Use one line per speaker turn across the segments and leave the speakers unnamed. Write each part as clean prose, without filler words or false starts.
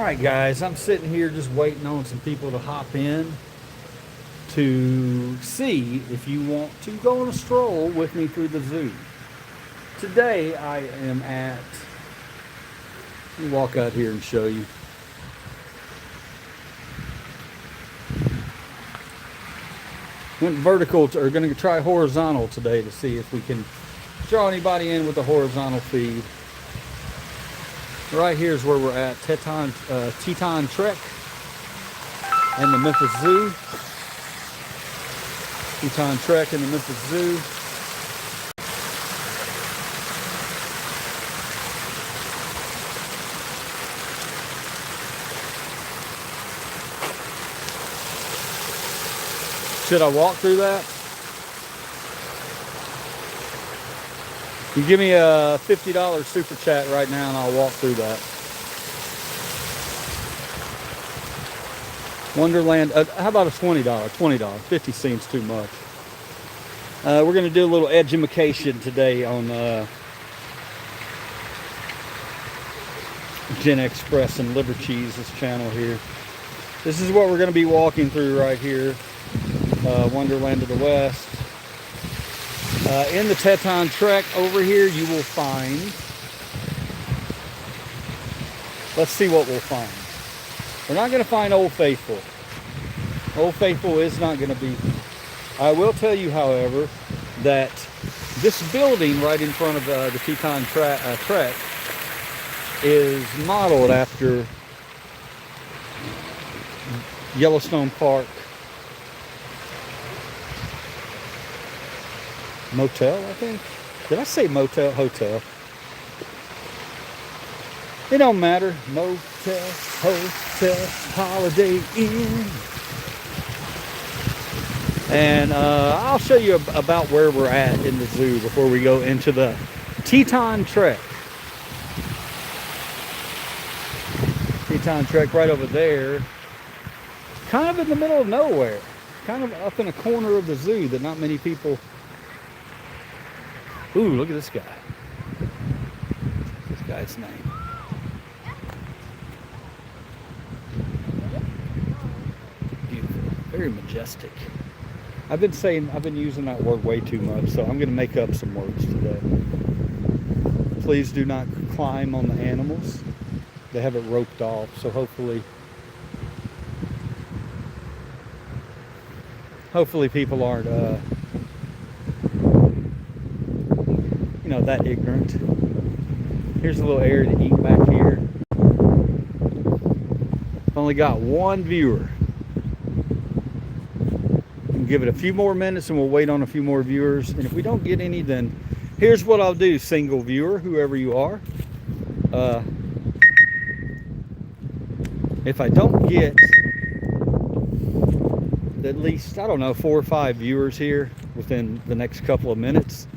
right, guys, I'm sitting here just waiting on some people to hop in to see if you want to go on a stroll with me through the zoo. Today I am at, let me walk out here and show you. Went vertical, or going to try horizontal today to see if we can draw anybody in with a horizontal feed. Right here is where we're at, Teton Trek and the Memphis Zoo. Teton Trek and the Memphis Zoo. Should I walk through that? You give me a $50 super chat right now and I'll walk through that. Wonderland, how about a $20? $20, 50 seems too much. We're gonna do a little edumacation today on Gen Express and Liver Cheese's channel here. This is what we're gonna be walking through right here. Wonderland of the West. In the Teton Trek over here you will find, let's see what we'll find. We're not going to find Old Faithful. Old Faithful is not going to be. I will tell you, however, that this building right in front of the Teton Trek is modeled after Yellowstone Park Motel, I think. Did I say motel? Hotel. It don't matter. Motel, hotel, Holiday Inn. And I'll show you about where we're at in the zoo before we go into the Teton Trek. Teton Trek right over there. Kind of in the middle of nowhere. Kind of up in a corner of the zoo that not many people... Ooh, look at this guy. This guy's name. Beautiful. Very majestic. I've been using that word way too much, so I'm going to make up some words today. Please do not climb on the animals. They have it roped off, so hopefully people aren't that ignorant. Here's a little area to eat back here. Only got one viewer. We'll give it a few more minutes and we'll wait on a few more viewers. And if we don't get any, then here's what I'll do, single viewer, whoever you are. If I don't get at least, I don't know, 4 or 5 viewers here within the next couple of minutes,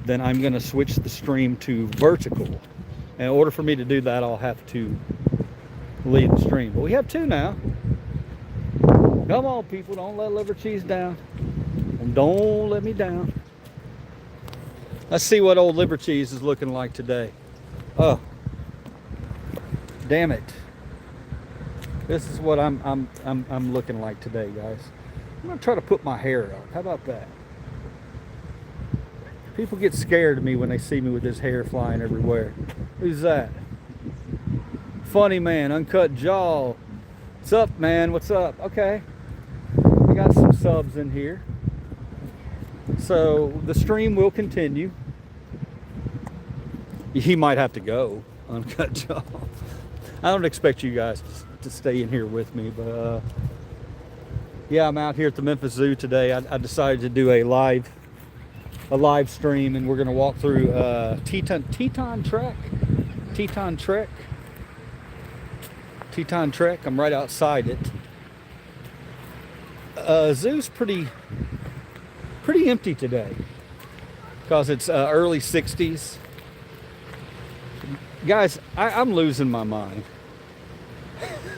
then I'm going to switch the stream to vertical. And in order for me to do that, I'll have to leave the stream. But we have 2 now. Come on, people, don't let Liver Cheese down. And don't let me down. Let's see what old Liver Cheese is looking like today. Oh, damn it! This is what I'm looking like today, guys. I'm gonna try to put my hair up. How about that? People get scared of me when they see me with this hair flying everywhere. Who's that? Funny Man, Uncut Jaw. What's up, man? What's up? Okay. We got some subs in here. So the stream will continue. He might have to go, Uncut Jaw. I don't expect you guys to stay in here with me, but yeah, I'm out here at the Memphis Zoo today. I decided to do a live stream, and we're going to walk through Teton Trek. I'm right outside it. Zoo's pretty empty today because it's early 60s. Guys, I'm losing my mind.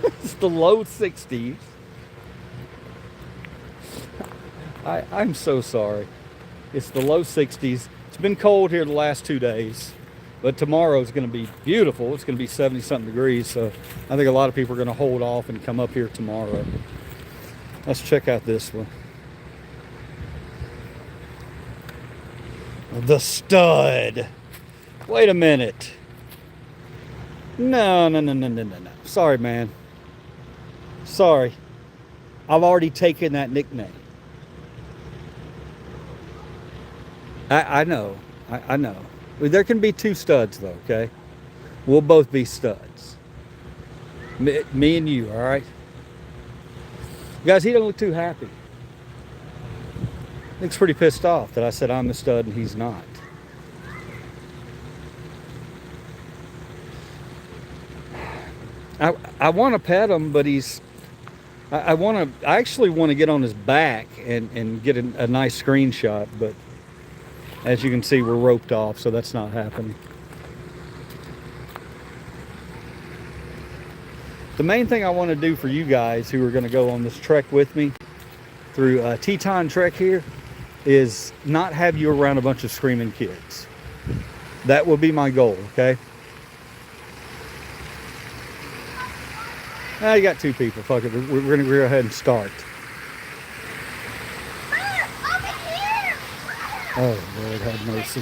It's the low 60s. I'm so sorry. It's the low 60s. It's been cold here the last 2 days. But tomorrow is going to be beautiful. It's going to be 70 something degrees. So I think a lot of people are going to hold off and come up here tomorrow. Let's check out this one. The stud. Wait a minute. No. Sorry, man. Sorry. I've already taken that nickname. I know. I know. There can be two studs, though, okay? We'll both be studs. Me and you, all right? Guys, he don't look too happy. Looks pretty pissed off that I said I'm the stud and he's not. I want to pet him, but he's... I actually want to get on his back and get a nice screenshot, but as you can see, we're roped off, so that's not happening. The main thing I want to do for you guys who are going to go on this trek with me through Teton Trek here is not have you around a bunch of screaming kids. That will be my goal, okay? You got two people. Fuck it. We're going to go ahead and start. Oh, Lord have mercy.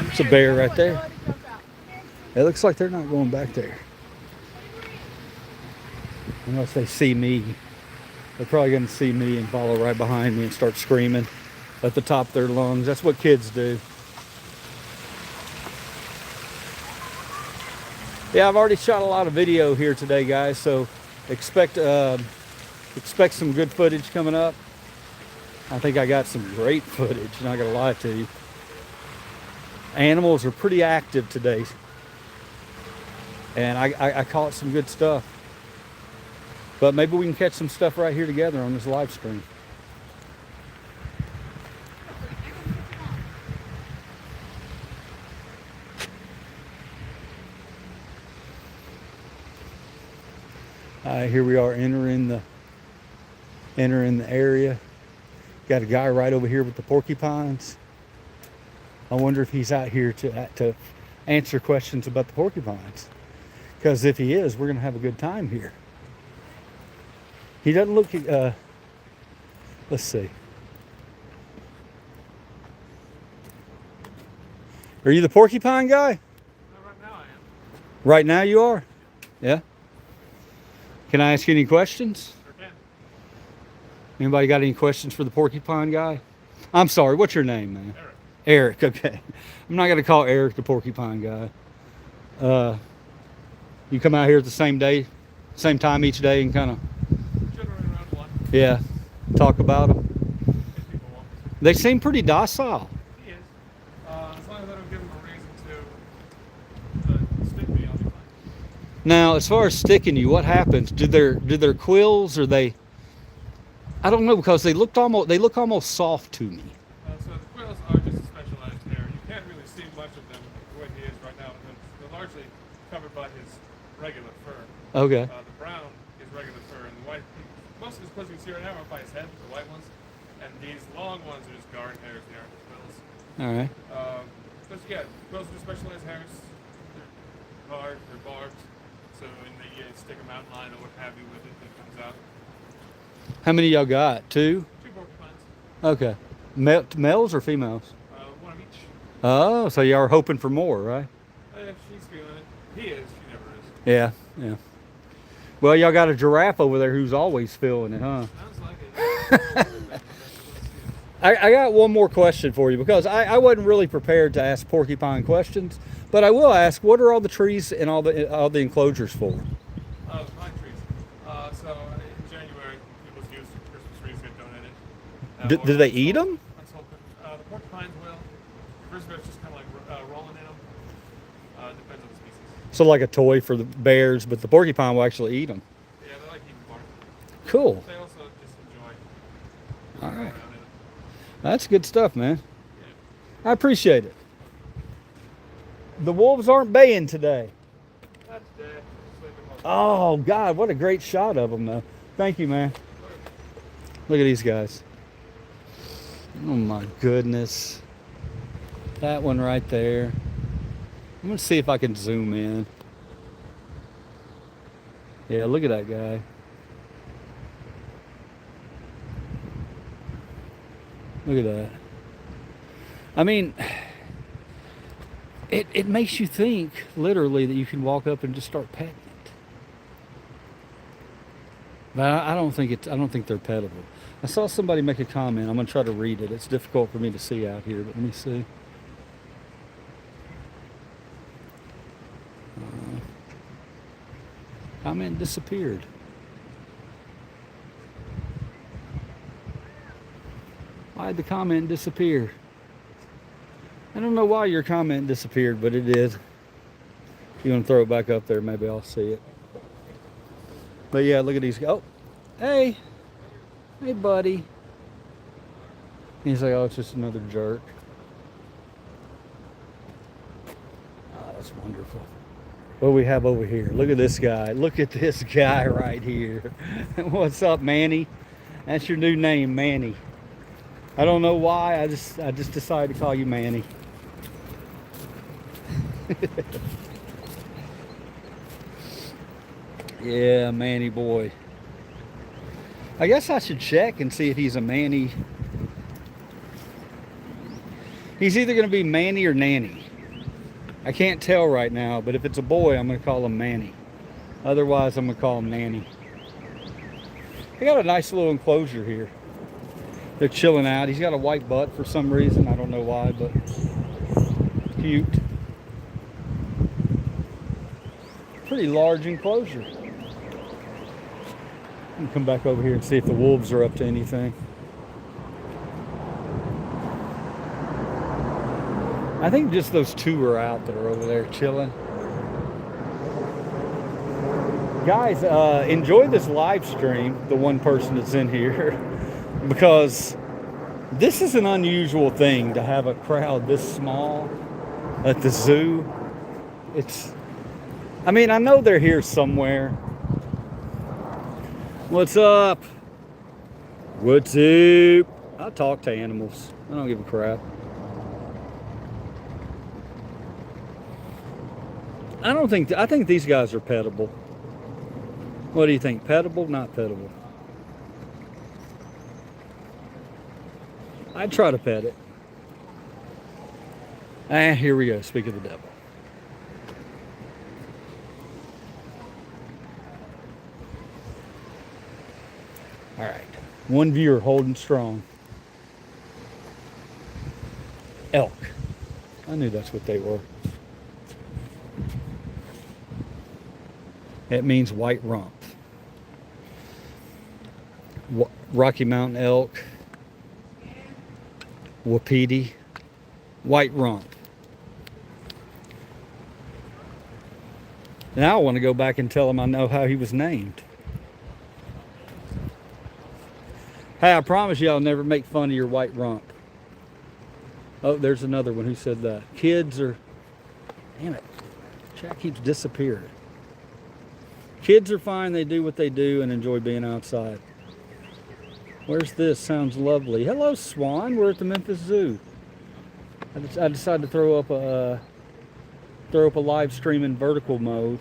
It's a bear right there. It looks like they're not going back there. Unless they see me. They're probably going to see me and follow right behind me and start screaming at the top of their lungs. That's what kids do. Yeah, I've already shot a lot of video here today, guys, so expect some good footage coming up. I think I got some great footage, not gonna lie to you. Animals are pretty active today, and I caught some good stuff. But maybe we can catch some stuff right here together on this live stream. Here we are entering the area. Got a guy right over here with the porcupines. I wonder if he's out here to answer questions about the porcupines. Because if he is, we're going to have a good time here. He doesn't look... let's see. Are you the porcupine guy?
Right now I am.
Right now you are? Yeah? Can I ask you any questions?
Sure can.
Anybody got any questions for the porcupine guy? I'm sorry, what's your name, man?
Eric.
Eric, okay. I'm not going to call Eric the porcupine guy. You come out here at the same day, same time each day and kind of...
Generally around 1.
Yeah, talk about them.
If people want to.
They seem pretty docile.
He is. As long as I don't give him a reason to stick me, I'll be fine.
Now, as far as sticking you, what happens? Do their quills, or they... I don't know, because they look almost soft to me.
So the quills are just a specialized hair. You can't really see much of them the way he is right now. They're largely covered by his regular fur.
Okay.
The brown is regular fur, and the white, most of his quills you can see right now are by his head, the white ones. And these long ones are just guard hairs, they aren't the quills.
All right.
But yeah, quills are specialized hairs. They're hard, they're barbed. So when they stick a mountain lion or what have you with it, it comes out.
How many y'all got? Two?
2 porcupines.
Okay. Males or females?
One of each.
Oh, so y'all are hoping for more, right?
She's feeling it. He is. She never is.
Yeah, yeah. Well, y'all got a giraffe over there who's always feeling it, huh?
Sounds like it.
I got one more question for you, because I wasn't really prepared to ask porcupine questions, but I will ask, what are all the trees and all the enclosures for?
Pine trees. So in January, people's used Christmas trees get donated.
Do they eat them?
The porcupines will. The grizzlybears just kind of like rolling in them. Depends on the species.
So like a toy for the bears, but the porcupine will actually eat them.
Yeah, they like eating bark.
Cool.
They also just enjoy.
All right.
Around in it.
That's good stuff, man.
Yeah.
I appreciate it. The wolves aren't baying today.
That's dead. Sleeping most of
Oh, God, what a great shot of them, though. Thank you, man. Look at these guys. Oh, my goodness. That one right there. I'm gonna see if I can zoom in. Yeah, look at that guy. Look at that. I mean, it makes you think literally that you can walk up and just start petting it. But I don't think they're pettable. I saw somebody make a comment. I'm gonna try to read it. It's difficult for me to see out here, but let me see. Comment disappeared. Why'd the comment disappear? I don't know why your comment disappeared, but it did. If you want to throw it back up there, maybe I'll see it. But yeah, look at these guys. Oh, hey. Hey, buddy. He's like, oh, it's just another jerk. Oh, that's wonderful. What do we have over here? Look at this guy. Look at this guy right here. What's up, Manny? That's your new name, Manny. I don't know why. I just decided to call you Manny. Yeah, Manny boy. I guess I should check and see if he's a Manny. He's either going to be Manny or Nanny. I can't tell right now, but if it's a boy, I'm going to call him Manny. Otherwise, I'm going to call him Nanny. They got a nice little enclosure here. They're chilling out. He's got a white butt for some reason. I don't know why, but cute. Pretty large enclosure. I'm gonna come back over here and see if the wolves are up to anything. I think just those two are out that are over there chilling. Guys, enjoy this live stream, the one person that's in here, because this is an unusual thing to have a crowd this small at the zoo. I mean, I know they're here somewhere. What's up? What's up? I talk to animals. I don't give a crap. I think these guys are pettable. What do you think? Pettable, not pettable? I'd try to pet it. Ah, here we go. Speak of the devil. All right. One viewer holding strong. Elk. I knew that's what they were. It means white rump. Rocky Mountain elk, wapiti, white rump. Now I want to go back and tell him I know how he was named. Hey, I promise you I'll never make fun of your white rump. Oh, there's another one who said that. Kids are... Damn it. Chat keeps disappearing. Kids are fine. They do what they do and enjoy being outside. Where's this? Sounds lovely. Hello, Swan. We're at the Memphis Zoo. I decided to throw up a live stream in vertical mode.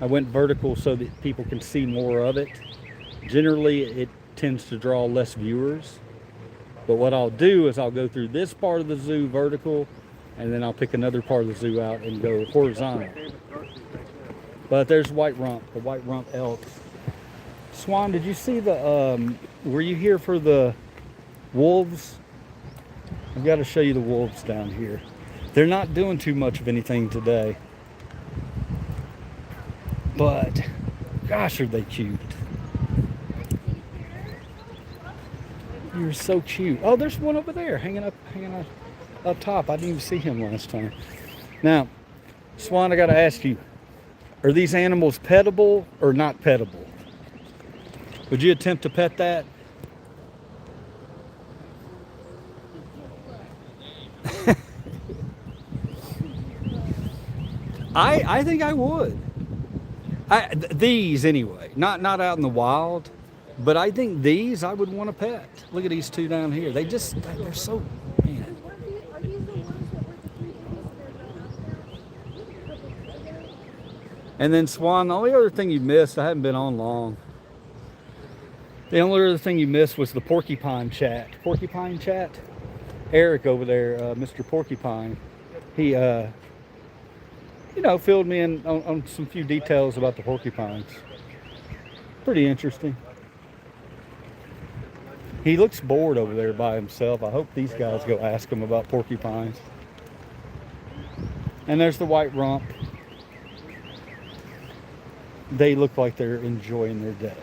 I went vertical so that people can see more of it. Generally, it tends to draw less viewers. But what I'll do is I'll go through this part of the zoo vertical, and then I'll pick another part of the zoo out and go horizontal. But there's white rump, the white rump elk. Swan, did you see the, were you here for the wolves? I've got to show you the wolves down here. They're not doing too much of anything today. But, gosh, are they cute. You're so cute. Oh, there's one over there hanging up top. I didn't even see him last time. Now, Swan, I got to ask you, are these animals pettable or not pettable? Would you attempt to pet that? I think I would. These anyway, not out in the wild, but I think these I would want to pet. Look at these two down here. They're so, man.
Are these the ones
And then Swan, the only other thing you missed, I haven't been on long. The only other thing you missed was the porcupine chat. Porcupine chat? Eric over there, Mr. Porcupine, he, filled me in on some few details about the porcupines. Pretty interesting. He looks bored over there by himself. I hope these guys go ask him about porcupines. And there's the white rump. They look like they're enjoying their day.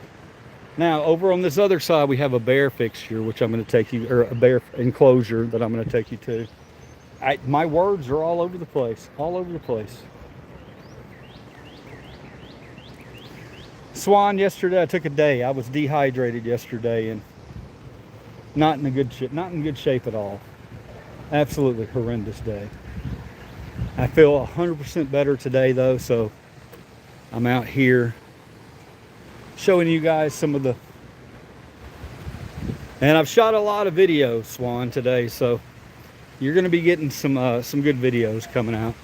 Now, over on this other side, we have a bear fixture, which I'm going to take you, or a bear enclosure that I'm going to take you to. My words are all over the place, all over the place. Swan, yesterday I took a day. I was dehydrated yesterday and not in good shape at all. Absolutely horrendous day. I feel 100% better today though, so I'm out here showing you guys some of the, and I've shot a lot of videos, Swan, today, so you're going to be getting some good videos coming out.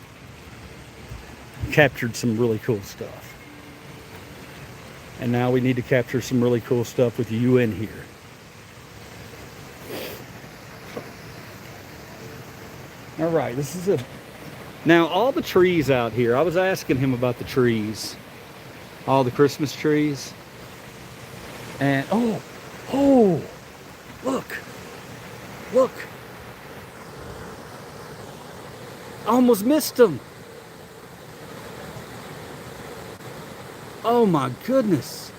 Captured some really cool stuff, and now we need to capture some really cool stuff with you in here. All right, now all the trees out here, I was asking him about the trees, all the Christmas trees. And oh, look, I almost missed them. Oh my goodness.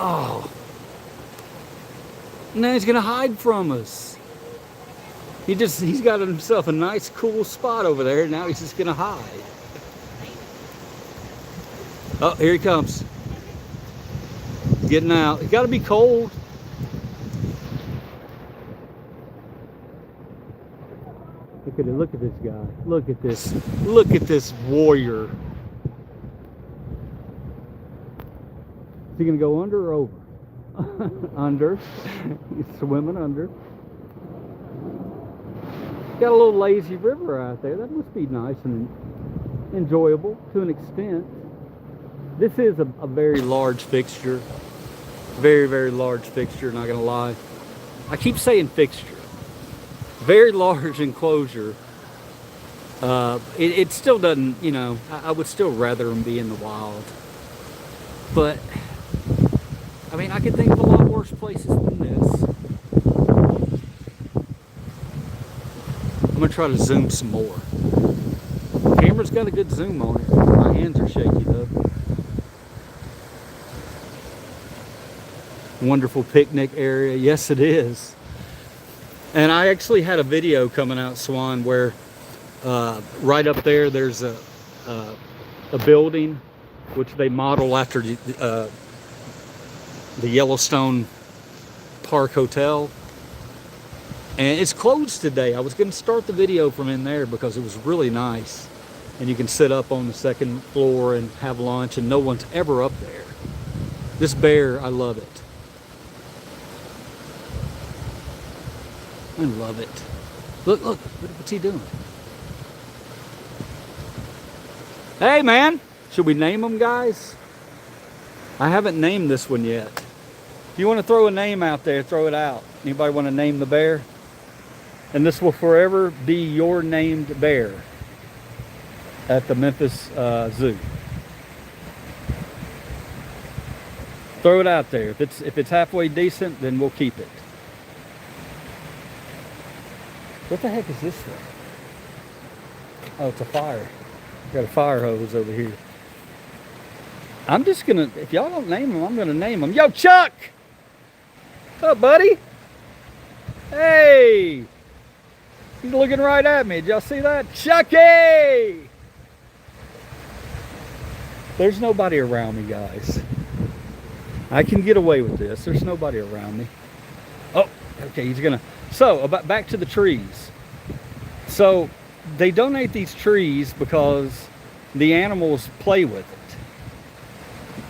Oh, now he's gonna hide from us. He's got himself a nice cool spot over there. Now he's just gonna hide. Oh, here he comes. Getting out. It's gotta be cold. Look at this guy. Look at this warrior. Is he gonna go under or over? Under. He's swimming under. Got a little lazy river out there. That must be nice and enjoyable to an extent. This is a very large fixture. Very, very large fixture, not gonna lie. I keep saying fixture. Very large enclosure. It still doesn't, I would still rather them be in the wild. But, I mean, I could think of a lot worse places than this. I'm gonna try to zoom some more. Camera's got a good zoom on it. My hands are shaky though. Wonderful picnic area. Yes, it is. And I actually had a video coming out, Swan, where right up there's a building which they model after the Yellowstone Park Hotel. And it's closed today. I was going to start the video from in there because it was really nice. And you can sit up on the second floor and have lunch, and no one's ever up there. This bear, I love it. I love it. Look, what's he doing? Hey, man, should we name them, guys? I haven't named this one yet. If you want to throw a name out there, throw it out. Anybody want to name the bear? And this will forever be your named bear at the Memphis Zoo. Throw it out there. If it's halfway decent, then we'll keep it. What the heck is this thing? Oh, it's a fire. Got a fire hose over here. I'm just gonna, if y'all don't name them, I'm gonna name them. Yo, Chuck! What's up, buddy? Hey! He's looking right at me. Did y'all see that? Chucky! There's nobody around me, guys. I can get away with this. There's nobody around me. Oh, okay, he's gonna. So, back to the trees. So, they donate these trees because the animals play with it.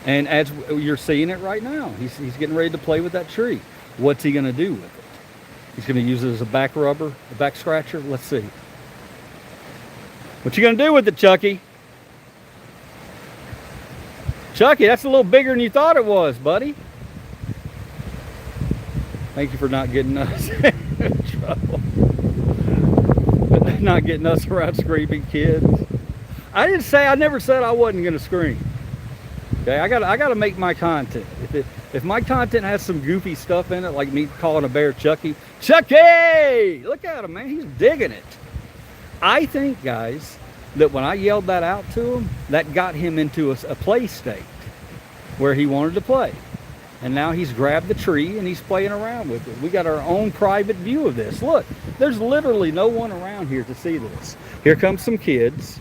And as you're seeing it right now, he's getting ready to play with that tree. What's he gonna do with it? He's going to use it as a back rubber, a back scratcher. Let's see. What you going to do with it, Chucky? Chucky, that's a little bigger than you thought it was, buddy. Thank you for not getting us in trouble. Not getting us around screaming kids. I never said I wasn't going to scream. Okay, I got to make my content. If my content has some goofy stuff in it, like me calling a bear Chucky, Chucky! Look at him, man. He's digging it. I think, guys, that when I yelled that out to him, that got him into a play state where he wanted to play. And now he's grabbed the tree and he's playing around with it. We got our own private view of this. Look, there's literally no one around here to see this. Here come some kids.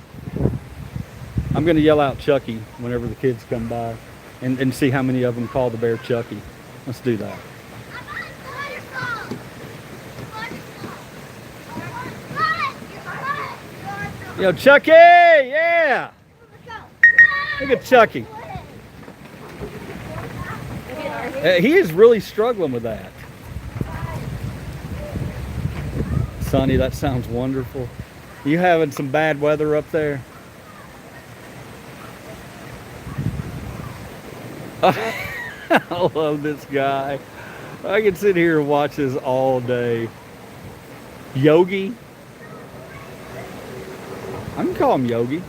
I'm going to yell out Chucky whenever the kids come by and see how many of them call the bear Chucky. Let's do that. Yo, Chucky! Yeah! Look at Chucky. He is really struggling with that. Sonny, that sounds wonderful. You having some bad weather up there? I love this guy. I can sit here and watch this all day. Yogi. I can call him Yogi.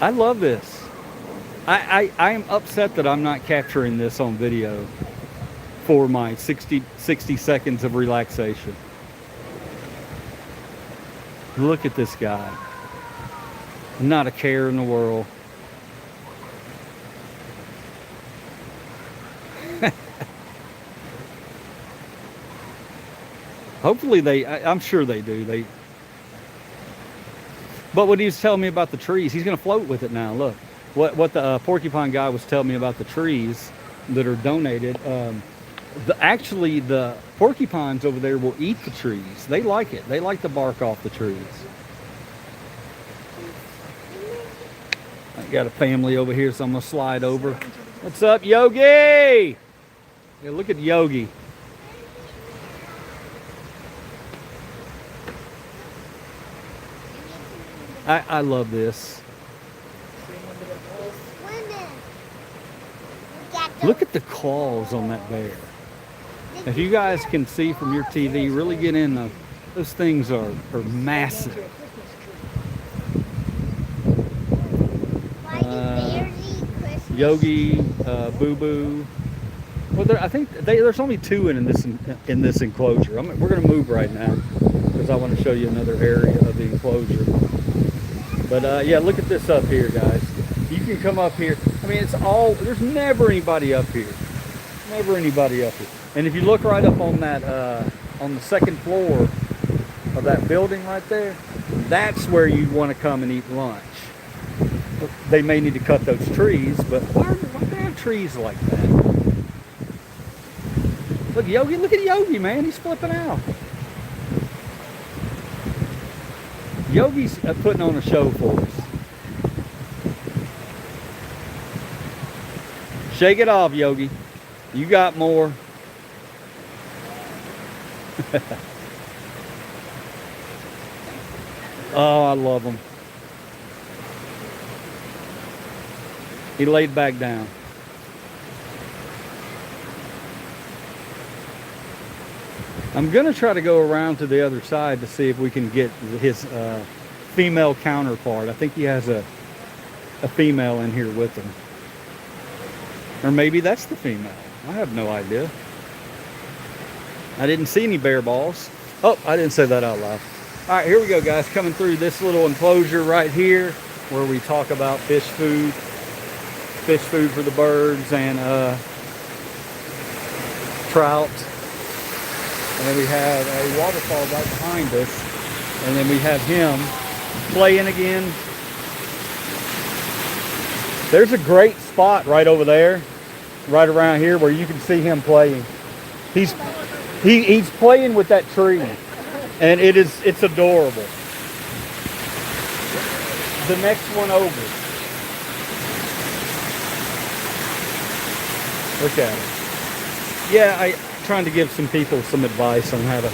I love this. I am upset that I'm not capturing this on video for my 60 seconds of relaxation. Look at this guy. Not a care in the world. Hopefully I'm sure they do. But what he was telling me about the trees, he's going to float with it now. Look, what the porcupine guy was telling me about the trees that are donated. Actually, the porcupines over there will eat the trees. They like it. They like the bark off the trees. I got a family over here, so I'm going to slide over. What's up, Yogi? Yeah, look at Yogi. I love this. Look at the claws on that bear. If you guys can see from your TV, really get in those things are massive. Yogi, Boo Boo. Well, I think there's only two in this enclosure. We're going to move right now because I want to show you another area of the enclosure. But yeah, look at this up here, guys. You can come up here. I mean, there's never anybody up here. Never anybody up here. And if you look right up on that, on the second floor of that building right there, that's where you want to come and eat lunch. They may need to cut those trees, but why do they have trees like that? Look, Yogi, look at Yogi, man. He's flipping out. Yogi's putting on a show for us. Shake it off, Yogi. You got more. Oh, I love him. He laid back down. I'm going to try to go around to the other side to see if we can get his female counterpart. I think he has a female in here with him. Or maybe that's the female. I have no idea. I didn't see any bear balls. Oh, I didn't say that out loud. All right, here we go, guys. Coming through this little enclosure right here where we talk about fish food for the birds and trout. And then we have a waterfall right behind us. And then we have him playing again. There's a great spot right over there, right around here where you can see him playing. He's playing with that tree. And it's adorable. The next one over. Look at it. Yeah, I trying to give some people some advice on how to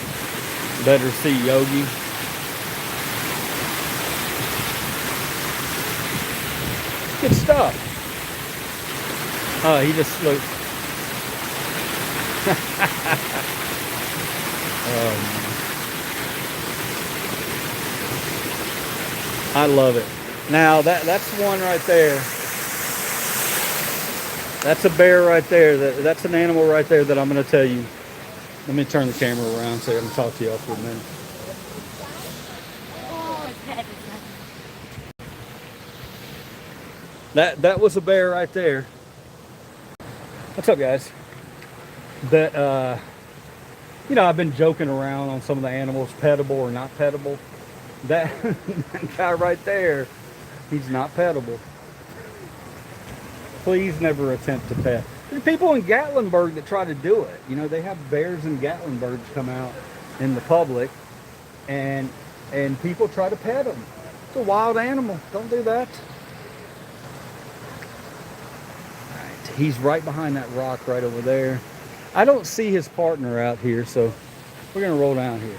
better see Yogi. Good stuff. He just looks. I love it. Now that's one right there. That's a bear right there. That's an animal right there that I'm going to tell you. Let me turn the camera around so I can talk to y'all for a minute. That was a bear right there. What's up, guys? That you know, I've been joking around on some of the animals, pettable or not pettable. That, that guy right there, he's not pettable. Please never attempt to pet. There's people in Gatlinburg that try to do it. You know, they have bears in Gatlinburg come out in the public, and people try to pet them. It's a wild animal. Don't do that. All right, he's right behind that rock right over there. I don't see his partner out here, so we're gonna roll down here.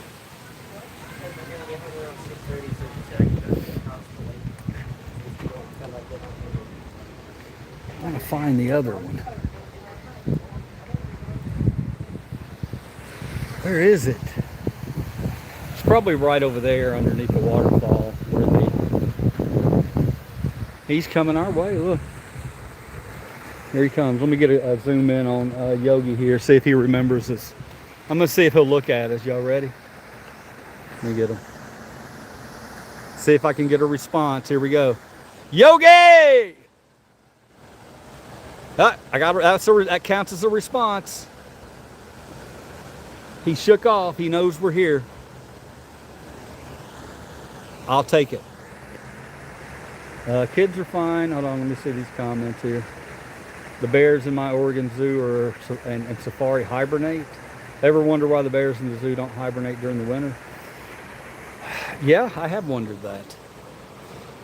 I want to find the other one. Where is it? It's probably right over there underneath the waterfall. He's coming our way. Look. Here he comes. Let me get a zoom in on Yogi here, see if he remembers us. I'm going to see if he'll look at us. Y'all ready? Let me get him. See if I can get a response. Here we go. Yogi! Ah, I got that counts as a response. He shook off. He knows we're here. I'll take it. Kids are fine. Hold on, let me see these comments here. The bears in my Oregon Zoo and safari hibernate. Ever wonder why the bears in the zoo don't hibernate during the winter? Yeah, I have wondered that.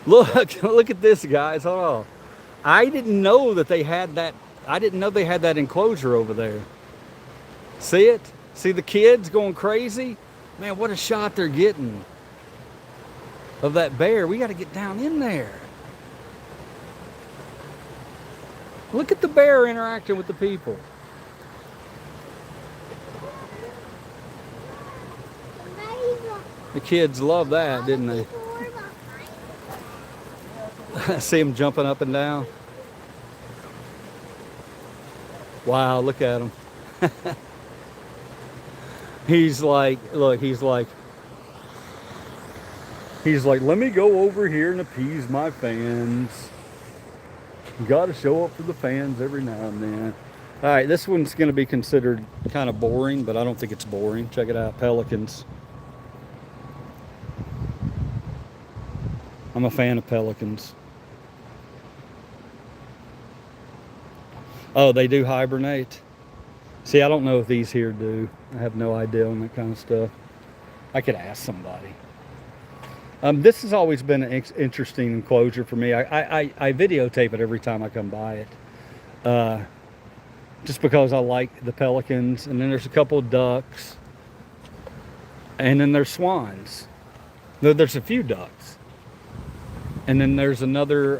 Look at this, guys. Hold on. I didn't know that they had that. I didn't know they had that enclosure over there. See it? See the kids going crazy? Man, what a shot they're getting of that bear. We got to get down in there. Look at the bear interacting with the people. The kids love that, didn't they? See him jumping up and down. Wow, look at him. He's like, look, he's like, let me go over here and appease my fans. You got to show up for the fans every now and then. All right, this one's going to be considered kind of boring, but I don't think it's boring. Check it out, pelicans. I'm a fan of pelicans. Oh, they do hibernate. See, I don't know if these here do. I have no idea on that kind of stuff. I could ask somebody. This has always been an interesting enclosure for me. I videotape it every time I come by it. Just because I like the pelicans. And then there's a couple of ducks. And then there's swans. There's a few ducks. And then there's another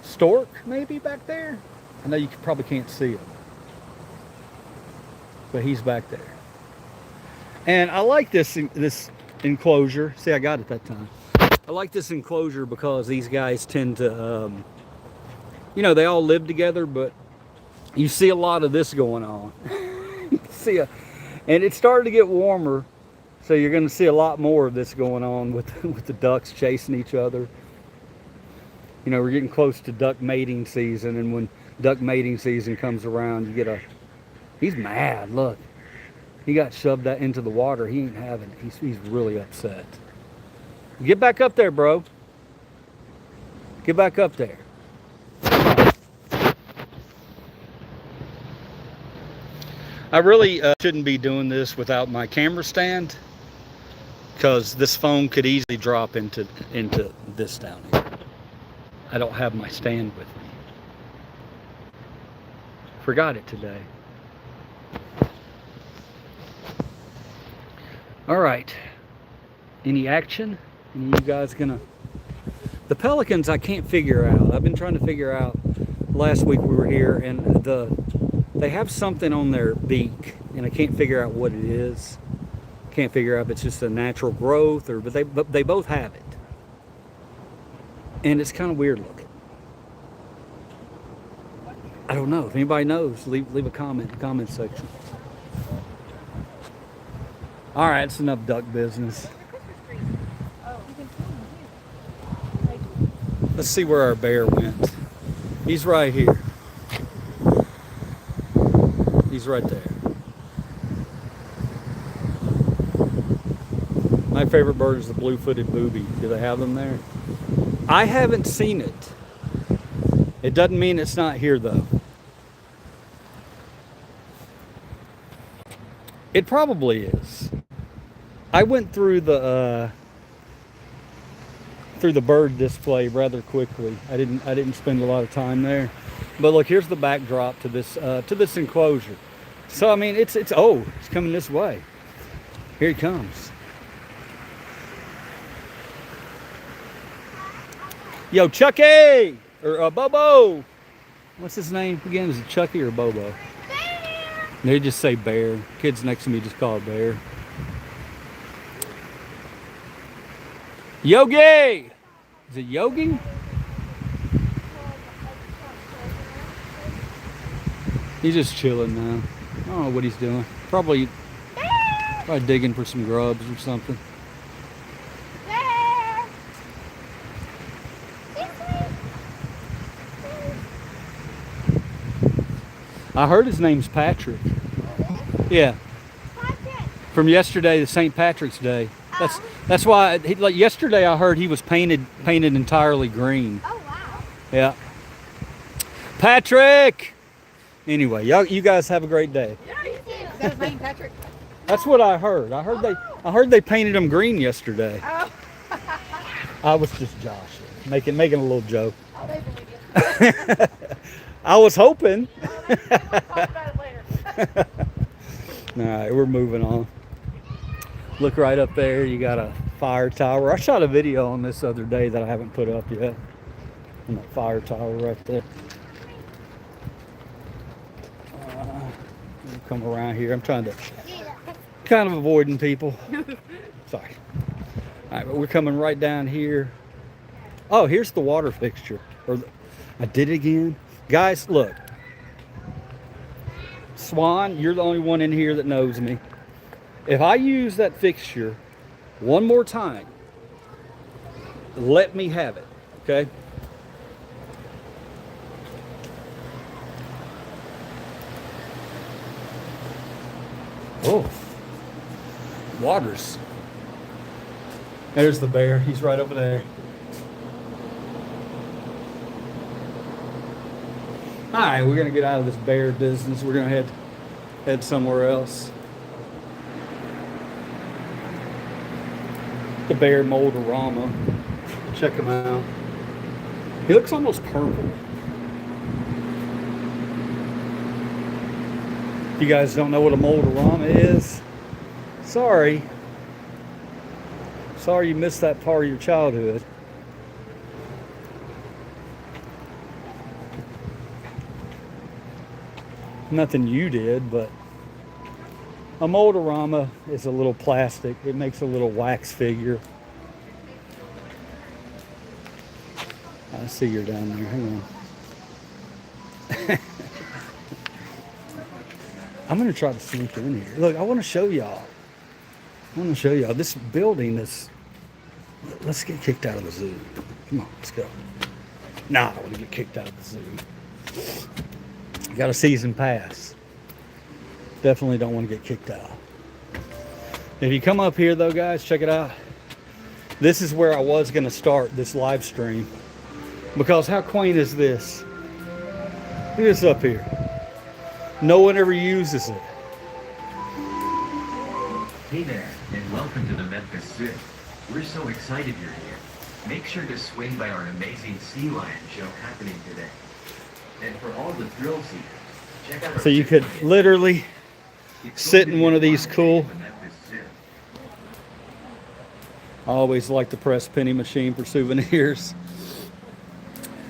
stork maybe back there. I know you probably can't see him. But he's back there. And I like this enclosure. See, I got it that time. I like this enclosure because these guys tend to, you know, they all live together, but you see a lot of this going on. And it's starting to get warmer, so you're going to see a lot more of this going on with the ducks chasing each other. You know, we're getting close to duck mating season, and when duck mating season comes around, you get he's mad, look. He got shoved that into the water. He ain't having it. He's really upset. Get back up there, bro. Get back up there. I really shouldn't be doing this without my camera stand, because this phone could easily drop into this down here. I don't have my stand with me. Forgot it today. All right. Any action? Any of you guys gonna? The pelicans I can't figure out. I've been trying to figure out. Last week we were here and they have something on their beak and I can't figure out what it is. Can't figure out if it's just a natural growth or but they both have it. And it's kind of weird looking. I don't know. If anybody knows, leave a comment in the comment section. All right, it's enough duck business. Let's see where our bear went. He's right here. He's right there. My favorite bird is the blue-footed booby. Do they have them there? I haven't seen it. It doesn't mean it's not here though. It probably is. I went through the bird display rather quickly. I didn't spend a lot of time there. But look, here's the backdrop to this enclosure. So I mean, it's coming this way. Here he comes. Yo, Chucky or Bobo. What's his name again? Is it Chucky or Bobo? Bear. They just say Bear. Kids next to me just call it Bear. Yogi. Is it Yogi? He's just chilling now. I don't know what he's doing. Probably digging for some grubs or something. I heard his name's Patrick. Yeah. Patrick. From yesterday, the St. Patrick's Day. That's why like yesterday I heard he was painted entirely green. Oh wow. Yeah. Patrick. Anyway, you guys have a great day.
Is that his name, Patrick?
That's what I heard. I heard they painted him green yesterday.
Oh.
I was just joshing, making a little joke.
Oh, they believe you.
I was hoping.
Talk about it later.
All right, we're moving on. Look right up there. You got a fire tower. I shot a video on this other day that I haven't put up yet. And that fire tower right there. Come around here. I'm trying to kind of avoiding people. Sorry. All right, but we're coming right down here. Oh, here's the water fixture. I did it again. Guys, look. Swan, you're the only one in here that knows me. If I use that fixture one more time, let me have it, okay? Oh, waters. There's the bear. He's right over there. All right, we're gonna get out of this bear business. We're gonna head somewhere else. The bear Mold-A-Rama. Check him out. He looks almost purple. If you guys don't know what a Mold-A-Rama is, sorry you missed that part of your childhood. Nothing you did, but a Mold-A-Rama is a little plastic. It makes a little wax figure. I see you're down there. Hang on. I'm going to try to sneak in here. Look, I want to show y'all. This building is... Let's get kicked out of the zoo. Come on, let's go. Nah, I don't want to get kicked out of the zoo. You got a season pass. Definitely don't want to get kicked out. If you come up here though, guys, check it out. This is where I was going to start this live stream. Because how quaint is this? Look at this up here. No one ever uses it.
Hey there, and welcome to the Memphis Zoo. We're so excited you're here. Make sure to swing by our amazing sea lion show happening today. And for all the thrill seekers, Check out our
So you could literally
It's
sit
going
in
to
one
be
of these
a fun
cool-
day for Memphis Zoo.
I always like the press penny machine for souvenirs.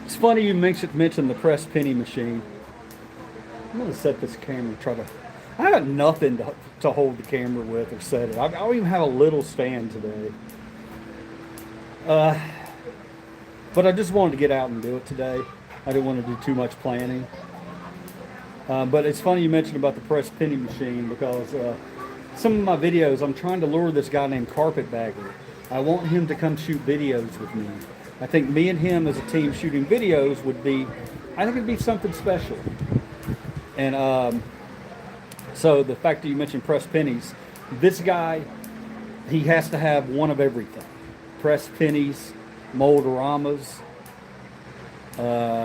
It's funny you mentioned the press penny machine. I'm gonna set this camera. I got nothing to hold the camera with or set it. I don't even have a little stand today. But I just wanted to get out and do it today. I didn't want to do too much planning. But it's funny you mentioned about the press penny machine because some of my videos, I'm trying to lure this guy named Carpetbagger. I want him to come shoot videos with me. I think me and him as a team shooting videos I think it'd be something special. And so the fact that you mentioned press pennies, this guy, he has to have one of everything. Press pennies, moldoramas.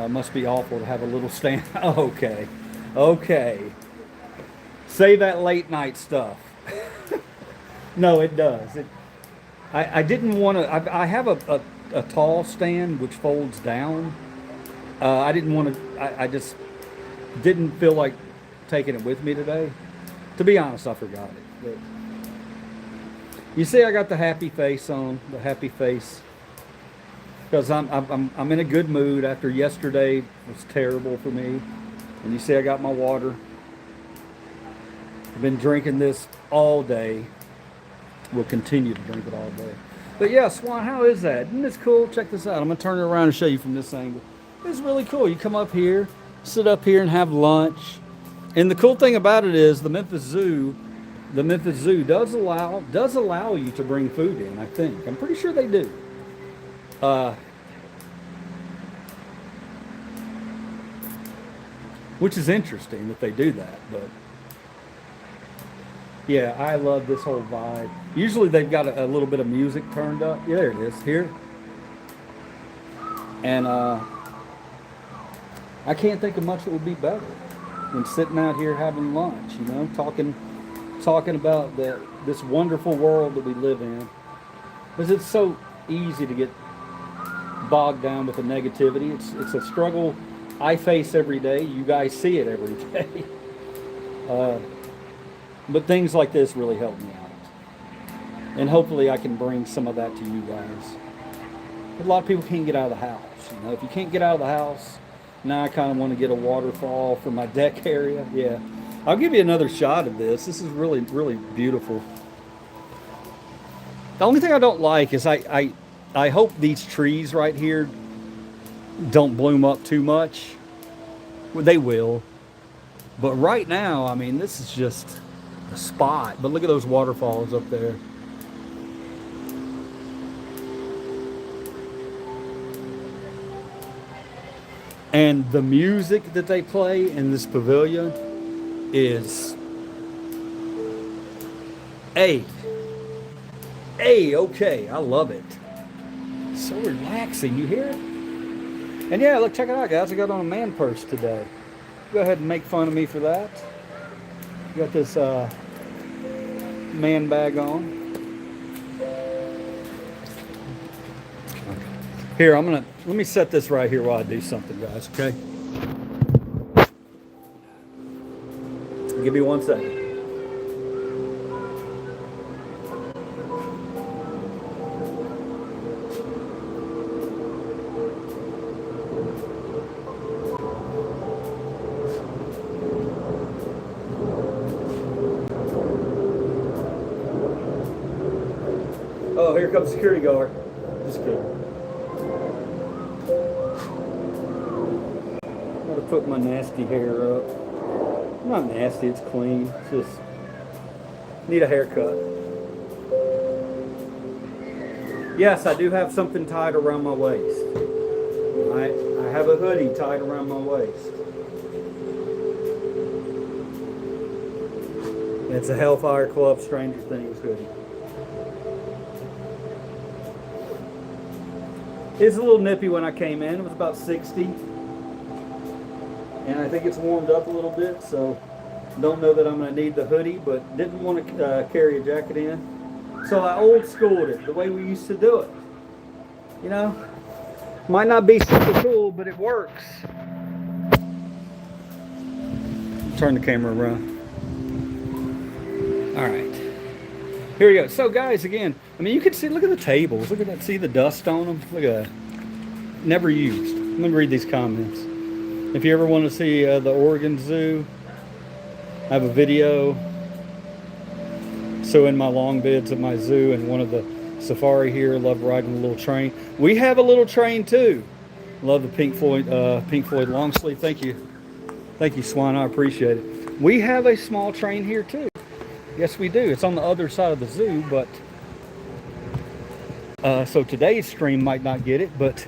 Must be awful to have a little stand. Okay. Save that late night stuff. No, it does. I didn't want to. I have a tall stand which folds down. I didn't want to. I just didn't feel like taking it with me today. To be honest, I forgot it. But you see, I got the happy face on. The happy face. Because I'm in a good mood after yesterday was terrible for me. And you see I got my water. I've been drinking this all day. We'll continue to drink it all day. But yeah, Swan, how is that? Isn't this cool? Check this out. I'm going to turn it around and show you from this angle. It's really cool. You come up here, sit up here and have lunch. And the cool thing about it is the Memphis Zoo does allow you to bring food in, I think. I'm pretty sure they do. Which is interesting that they do that, but yeah, I love this whole vibe. Usually they've got a little bit of music turned up. Yeah, there it is, here. And I can't think of much that would be better than sitting out here having lunch, you know, talking about this wonderful world that we live in. Because it's so easy to get bogged down with the negativity. It's a struggle I face every day. You guys see it every day. But things like this really help me out. And hopefully I can bring some of that to you guys. A lot of people can't get out of the house. You know, if you can't get out of the house, now I kind of want to get a waterfall for my deck area. Yeah. I'll give you another shot of this. This is really, really beautiful. The only thing I don't like is I hope these trees right here don't bloom up too much. Well, they will. But right now, I mean, this is just a spot. But look at those waterfalls up there. And the music that they play in this pavilion is okay. I love it. So relaxing. You hear it? And yeah, look, check it out, guys. I got on a man purse today. Go ahead and make fun of me for that. Got this man bag on. Here, let me set this right here while I do something, guys, okay? Give me 1 second. Oh, here comes the security guard. Just kidding. Gotta put my nasty hair up. Not nasty, it's clean. It's just need a haircut. Yes, I do have something tied around my waist. I have a hoodie tied around my waist. It's a Hellfire Club Stranger Things hoodie. It's a little nippy when I came in. It was about 60. And I think it's warmed up a little bit, so don't know that I'm going to need the hoodie, but didn't want to carry a jacket in. So I old schooled it, the way we used to do it. You know, might not be super cool, but it works. turn the camera around. All right. Here we go. So guys, again, I mean, you can see, look at the tables. Look at that. See the dust on them? Look at that. Never used. Let me read these comments. If you ever want to see the Oregon Zoo, I have a video. So in my long vids of my zoo and one of the safari here, love riding a little train. We have a little train too. Love the Pink Floyd long sleeve. Thank you. Thank you, Swan. I appreciate it. We have a small train here too. Yes, we do. It's on the other side of the zoo, but so today's stream might not get it, but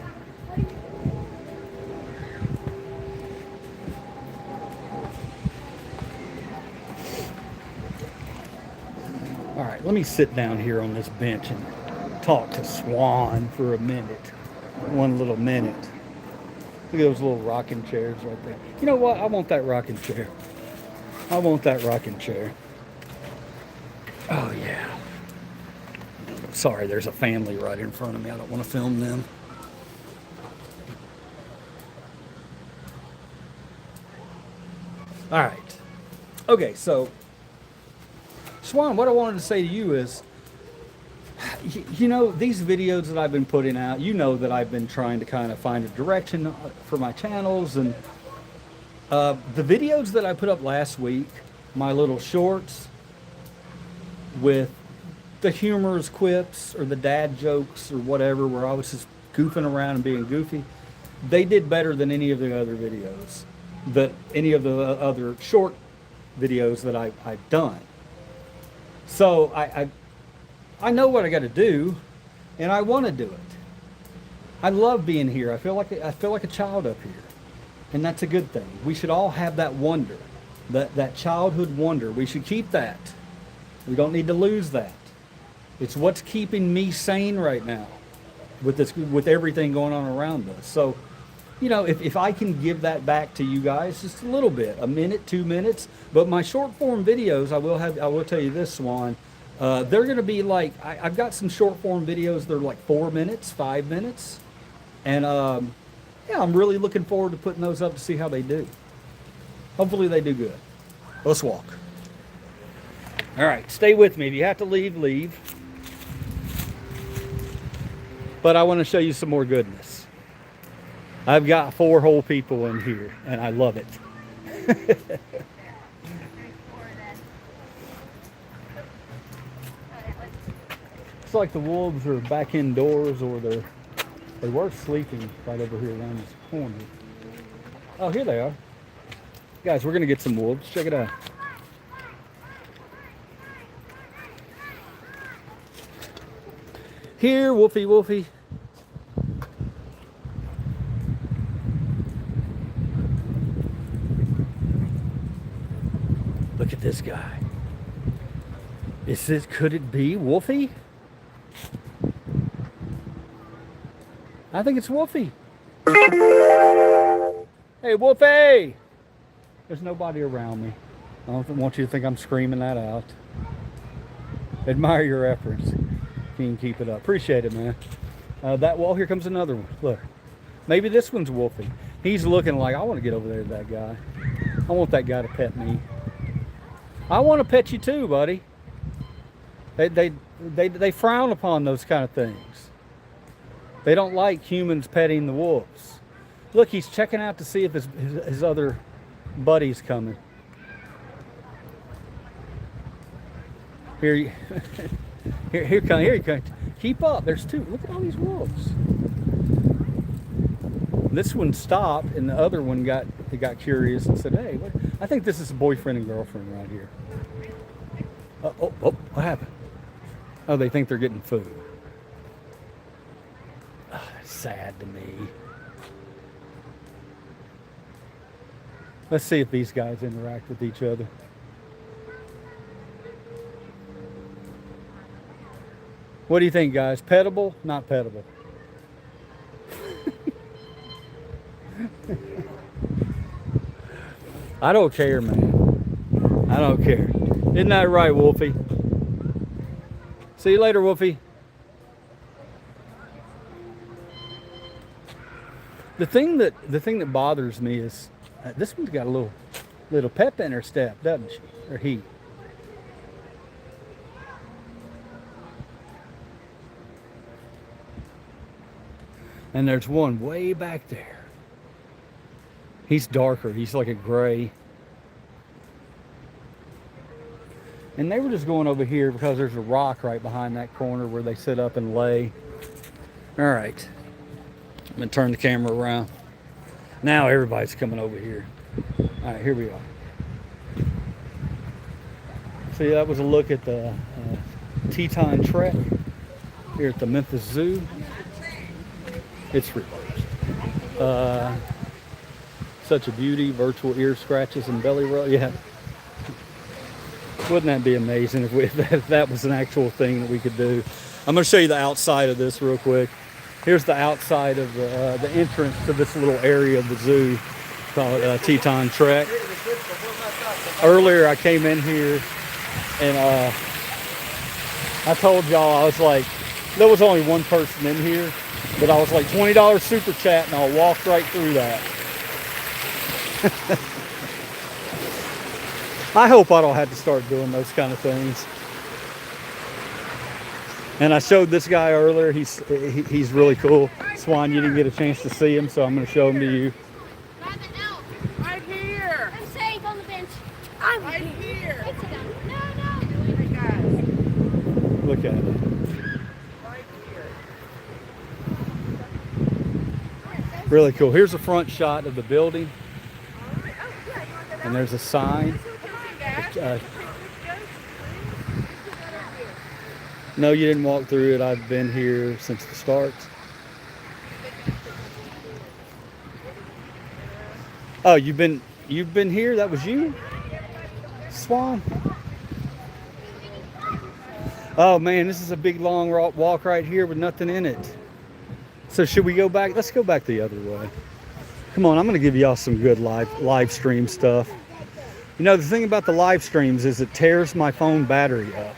all right, let me sit down here on this bench and talk to Swan for a minute. One little minute. Look at those little rocking chairs right there. You know what? I want that rocking chair. I want that rocking chair. Oh, yeah. Sorry, there's a family right in front of me. I don't want to film them. All right. Okay, so, Swan, what I wanted to say to you is, you know, these videos that I've been putting out, you know that I've been trying to kind of find a direction for my channels. And the videos that I put up last week, my little shorts with the humorous quips or the dad jokes or whatever, where I was just goofing around and being goofy, they did better than any of the other videos, any of the other short videos that I've done. So I know what I got to do, and I want to do it. I love being here. I feel like a child up here, and that's a good thing. We should all have that wonder, that childhood wonder. We should keep that. We don't need to lose that. It's what's keeping me sane right now, with everything going on around us. So, you know, if I can give that back to you guys, just a little bit, a minute, 2 minutes. But my short form videos, I will tell you this, Swan. They're going to be like, I've got some short form videos. They're like 4 minutes, 5 minutes. And yeah, I'm really looking forward to putting those up to see how they do. Hopefully they do good. Let's walk. All right, stay with me. If you have to leave, leave. But I want to show you some more goodness. I've got 4 whole people in here, and I love it. It's like the wolves are back indoors, or they were sleeping right over here around this corner. Oh, here they are. Guys, we're going to get some wolves. Check it out. Here, Wolfie, Wolfie. Look at this guy. Could it be Wolfie? I think it's Wolfie. Hey, Wolfie! There's nobody around me. I don't want you to think I'm screaming that out. Admire your efforts. You can keep it up. Appreciate it, man. That wall, here comes another one. Look. Maybe this one's Wolfie. He's looking like, I want to get over there to that guy. I want that guy to pet me. I want to pet you too, buddy. They frown upon those kind of things. They don't like humans petting the wolves. Look, he's checking out to see if his other buddy's coming. Here he comes. Keep up. There's 2. Look at all these wolves. This one stopped, and the other one got curious and said, "Hey, I think this is a boyfriend and girlfriend right here." Oh, what happened? Oh, they think they're getting food. Oh, that's sad to me. Let's see if these guys interact with each other. What do you think, guys? Pettable? Not pettable. I don't care, man. I don't care. Isn't that right, Wolfie? See you later, Wolfie. The thing that bothers me is this one's got a little Little pep in her step, doesn't she? Or he. And there's one way back there. He's darker. He's like a gray. And they were just going over here because there's a rock right behind that corner where they sit up and lay. All right. I'm going to turn the camera around. Now everybody's coming over here. All right, here we are. See, that was a look at the Teton Trek here at the Memphis Zoo. It's reversed. Such a beauty, virtual ear scratches and belly rub. Yeah. Wouldn't that be amazing if that was an actual thing that we could do? I'm going to show you the outside of this real quick. Here's the outside of the entrance to this little area of the zoo called Teton Trek. Earlier I came in here and I told y'all, I was like, there was only one person in here, but I was like, $20 super chat, and I walked right through that. I hope I don't have to start doing those kind of things. And I showed this guy earlier. He's really cool. Swan, you didn't get a chance to see him, so I'm going to show him to you.
Right here.
I'm safe on the bench.
Right here.
Sit down. No.
Hey guys.
Look at it.
Right here.
Really cool. Here's a front shot of the building, and there's a sign. No, you didn't walk through it. I've been here since the start. Oh, you've been here? That was you? Swan? Oh man, this is a big long walk right here with nothing in it. So should we go back? Let's go back the other way. Come on, I'm going to give y'all some good live stream stuff. You know, the thing about the live streams is it tears my phone battery up.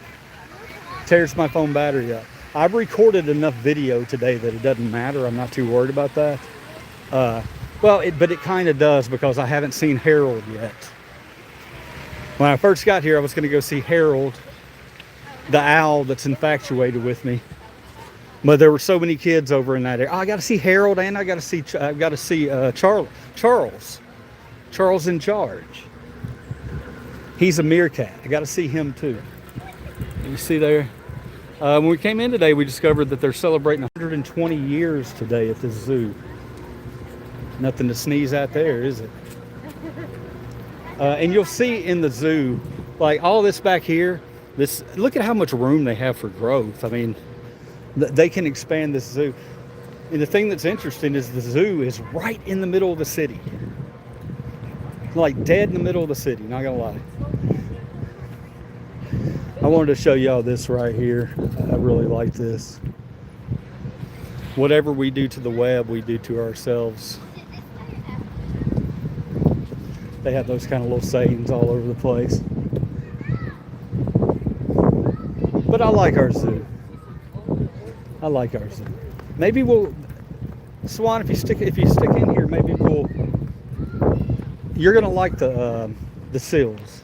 I've recorded enough video today that it doesn't matter. I'm not too worried about that. But it kind of does because I haven't seen Harold yet. When I first got here, I was going to go see Harold, the owl that's infatuated with me. But there were so many kids over in that area. Oh, I got to see Harold, and I got to see Charles in Charge. He's a meerkat. I got to see him too. You see there? When we came in today, we discovered that they're celebrating 120 years today at this zoo. Nothing to sneeze at there, is it? And you'll see in the zoo, like all this back here, look at how much room they have for growth. I mean, they can expand this zoo. And the thing that's interesting is the zoo is right in the middle of the city. Like dead in the middle of the city, not gonna lie. I wanted to show y'all this right here. I really like this. Whatever we do to the web, we do to ourselves. They have those kind of little sayings all over the place. But I like our zoo. Maybe we'll, Swan, if you stick in here, maybe you're gonna like the seals.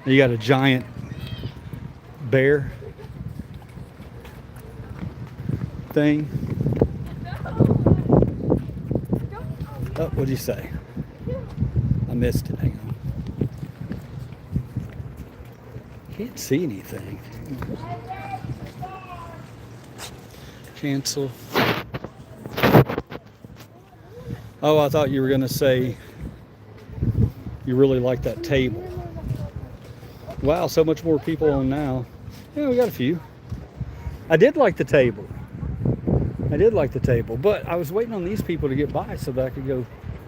You got a giant bear thing. Oh, what'd you say? I missed it. Hang on. Can't see anything. Cancel. Oh, I thought you were gonna say you really like that table. Wow, so much more people on now. Yeah, we got a few. I did like the table, but I was waiting on these people to get by so that I could go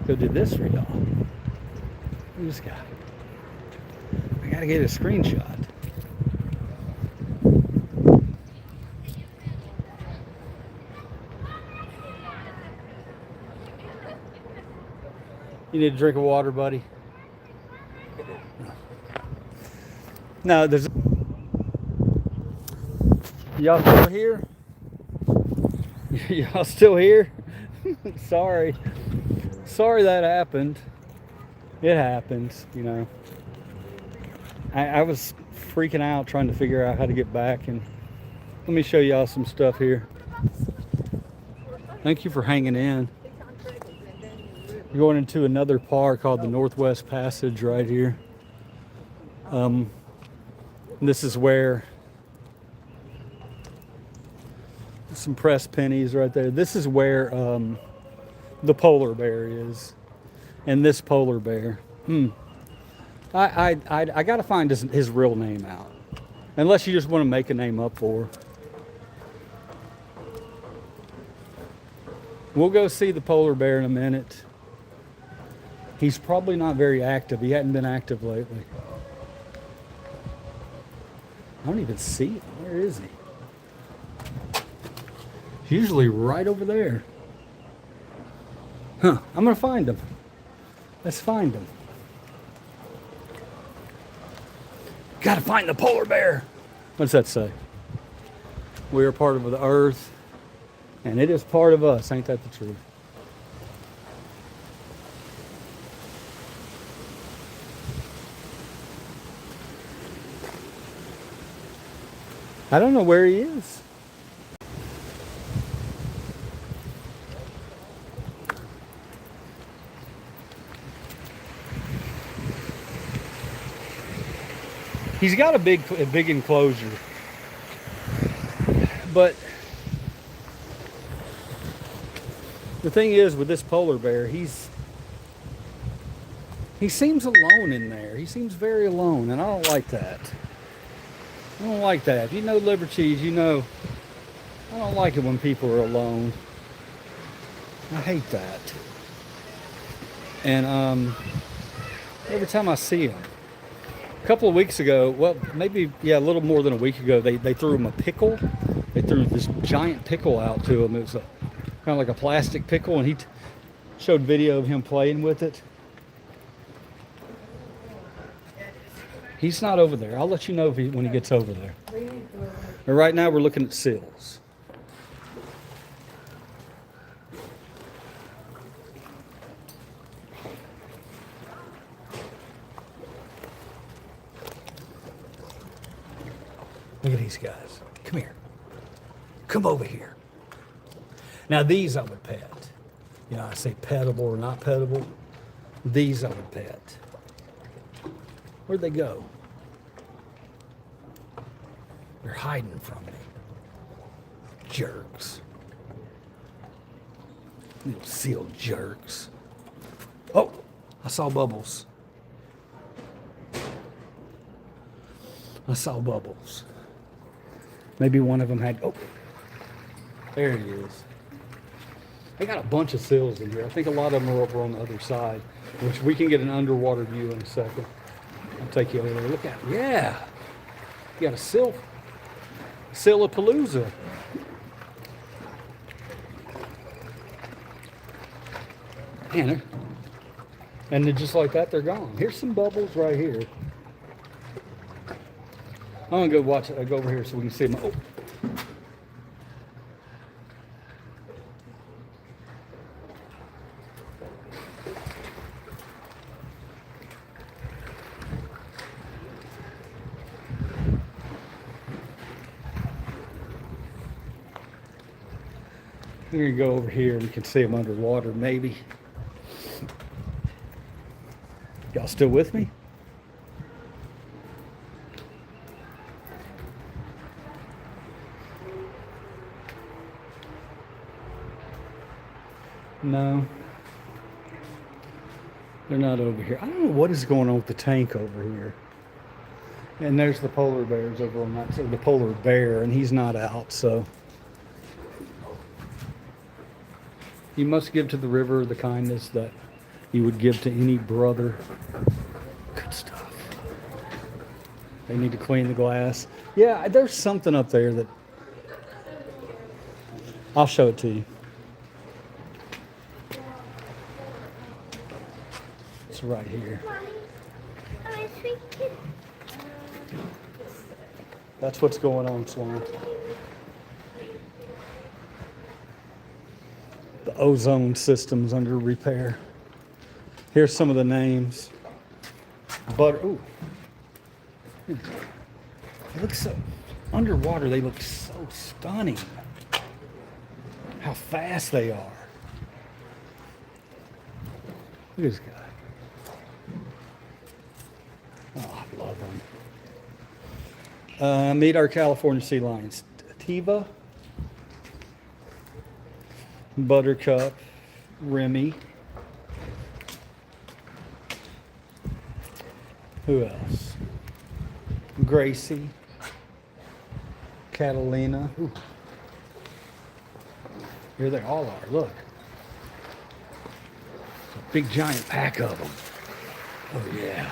do this for y'all. Look at this guy. I gotta get a screenshot. You need a drink of water, buddy? No, there's... Y'all still here? Y'all still here? Sorry that happened. It happens, you know. I was freaking out trying to figure out how to get back, and let me show y'all some stuff here. Thank you for hanging in. We're going into another park called the Northwest Passage right here. This is where some pressed pennies right there. This is where the polar bear is, and this polar bear. I got to find his real name out, unless you just want to make a name up for her. We'll go see the polar bear in a minute. He's probably not very active. He hadn't been active lately. I don't even see him. Where is he? He's usually right over there. Huh, I'm gonna find him. Let's find him. Gotta find the polar bear. What's that say? We are part of the earth, and it is part of us. Ain't that the truth? I don't know where he is. He's got a big enclosure, but the thing is with this polar bear, he seems alone in there. He seems very alone, and I don't like that. I don't like that. If you know liver cheese, you know I don't like it when people are alone. I hate that. And every time I see him, a couple of weeks ago, well, maybe, yeah, a little more than a week ago, they threw him a pickle. They threw this giant pickle out to him. It was kind of like a plastic pickle, and he showed video of him playing with it. He's not over there. I'll let you know when he gets over there. But right now, we're looking at seals. Look at these guys. Come here. Come over here. Now these I would pet. You know, I say petable or not petable. These I would pet. Where'd they go? They're hiding from me. Jerks. Little seal jerks. Oh, I saw Bubbles. I saw Bubbles. Maybe one of them had, oh, there he is. They got a bunch of seals in here. I think a lot of them are over on the other side, which we can get an underwater view in a second. I'll take you over there. Look at it. Yeah. You got a Sealapalooza. And then just like that, they're gone. Here's some bubbles right here. I'm gonna go watch it. I'll go over here so we can see them. Oh. We're gonna go over here. We can see them underwater, maybe. Y'all still with me? No, they're not over here. I don't know what is going on with the tank over here. And there's the polar bears over on that side, the polar bear, and he's not out, so. You must give to the river the kindness that you would give to any brother. Good stuff. They need to clean the glass. Yeah, there's something up there that I'll show it to you. It's right here. That's what's going on, Swan. The ozone system's under repair. Here's some of the names. But ooh, it looks so underwater. They look so stunning. How fast they are. Look at this guy. Oh, I love them. Meet our California sea lions. Tiva, Buttercup, Remy. Who else? Gracie, Catalina. Ooh. Here they all are. Look. A big giant pack of them. Oh, yeah.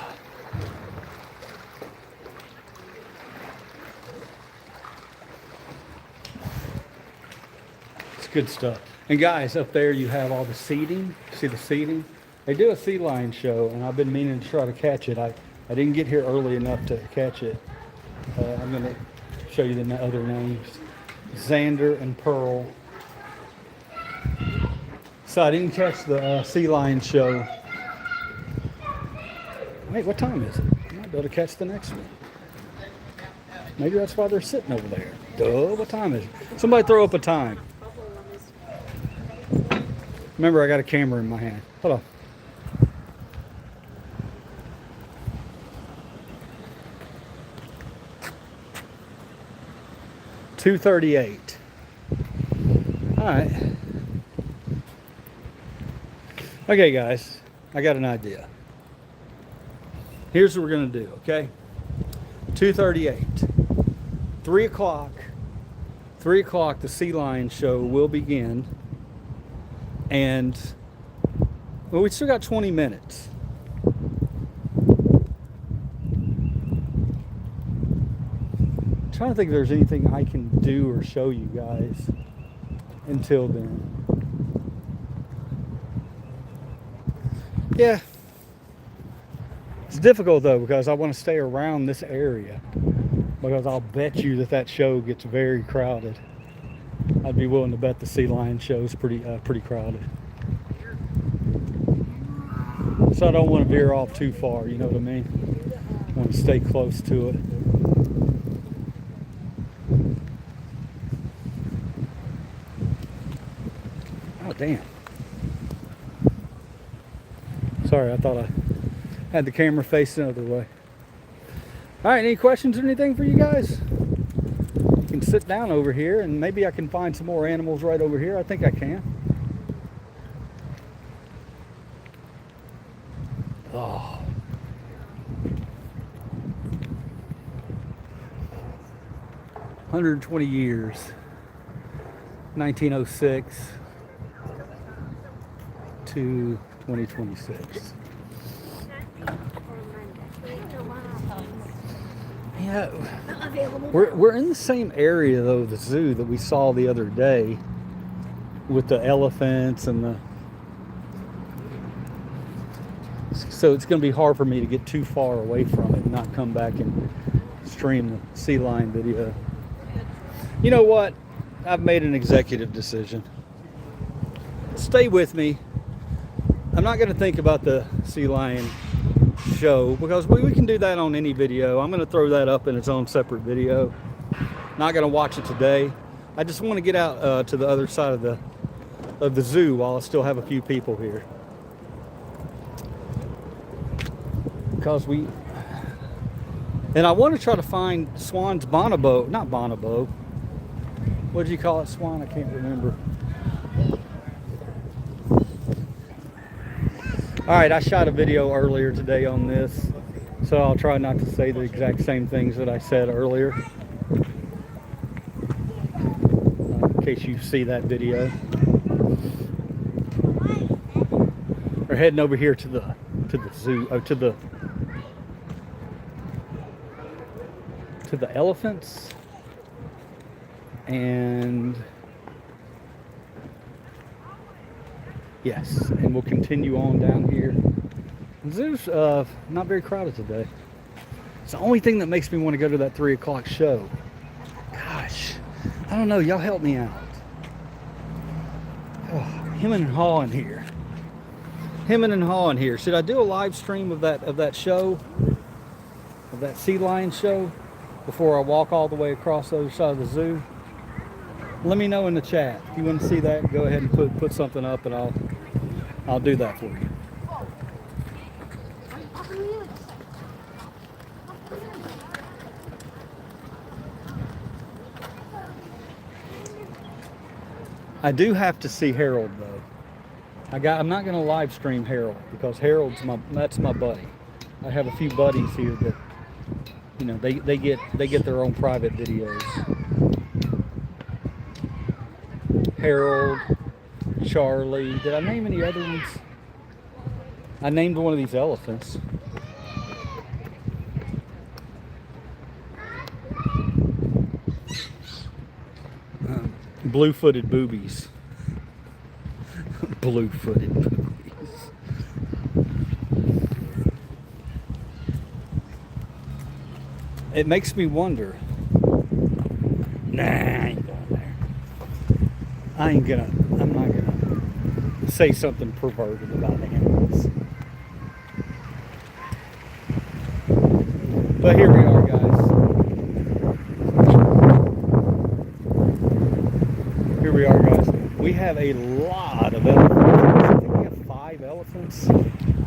It's good stuff. And guys, up there you have all the seating. See the seating? They do a sea lion show, and I've been meaning to try to catch it. I didn't get here early enough to catch it. I'm going to show you the other names. Xander and Pearl. So I didn't catch the sea lion show. Wait, what time is it? I might be able to catch the next one. Maybe that's why they're sitting over there. Duh, what time is it? Somebody throw up a time. Remember, I got a camera in my hand. Hold on. $2:38. All right. Okay, guys, I got an idea. Here's what we're gonna do, okay? 2:38. 3 o'clock. 3 o'clock, the Sea Lion show will begin. And, well, we still got 20 minutes. I'm trying to think if there's anything I can do or show you guys until then. Yeah. It's difficult though because I want to stay around this area because I'll bet you that show gets very crowded. I'd be willing to bet the Sea Lion show is pretty crowded. So I don't want to veer off too far, you know what I mean? I want to stay close to it. Oh, damn. Sorry, I thought I had the camera facing the other way. All right, any questions or anything for you guys? You can sit down over here and maybe I can find some more animals right over here. I think I can. Oh. "120 years, 1906 to 2026. Yeah, we're in the same area though, the zoo that we saw the other day with the elephants and the. So it's going to be hard for me to get too far away from it and not come back and stream the sea lion video. You know what? I've made an executive decision. Stay with me. I'm not going to think about the Sea Lion show because we can do that on any video. I'm going to throw that up in its own separate video. Not going to watch it today. I just want to get out to the other side of the zoo while I still have a few people here. Because and I want to try to find Swan's bonobo, not bonobo. What did you call it, Swan? I can't remember. All right, I shot a video earlier today on this, so I'll try not to say the exact same things that I said earlier. In case you see that video. We're heading over here to the zoo, to the elephants, and yes, and we'll continue on down here. The zoo's not very crowded today. It's the only thing that makes me want to go to that 3 o'clock show. Gosh, I don't know. Y'all help me out. Oh, him and Haw in here. hemming and hawing here. Should I do a live stream of that show, of that sea lion show, before I walk all the way across the other side of the zoo? Let me know in the chat if you want to see that. Go ahead and put something up, and I'll do that for you. I do have to see Harold though. I'm not going to live stream Harold because that's my buddy. I have a few buddies here that, you know, they get their own private videos. Harold, Charlie. Did I name any other ones? I named one of these elephants. Blue-footed boobies. Blue-footed boobies. It makes me wonder. Nah, I ain't going there. I'm not gonna say something perverted about animals. But here we are, guys. Here we are, guys. We have a lot of elephants. I think we have 5 elephants,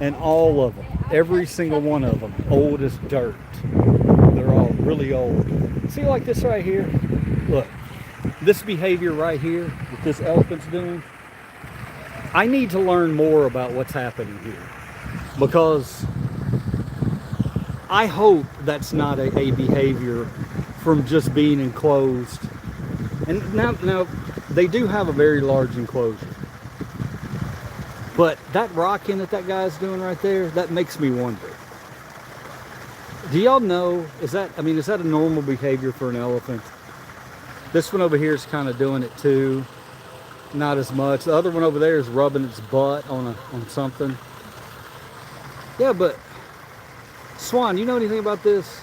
and all of them, every single one of them, old as dirt. They're all really old. See, like this right here? Look, this behavior right here that this elephant's doing, I need to learn more about what's happening here, because I hope that's not a behavior from just being enclosed. And now they do have a very large enclosure, but that rocking that guy's doing right there, that makes me wonder. Do y'all know, is that a normal behavior for an elephant? This one over here is kind of doing it too. Not as much. The other one over there is rubbing its butt on something. Yeah, but Swan, you know anything about this?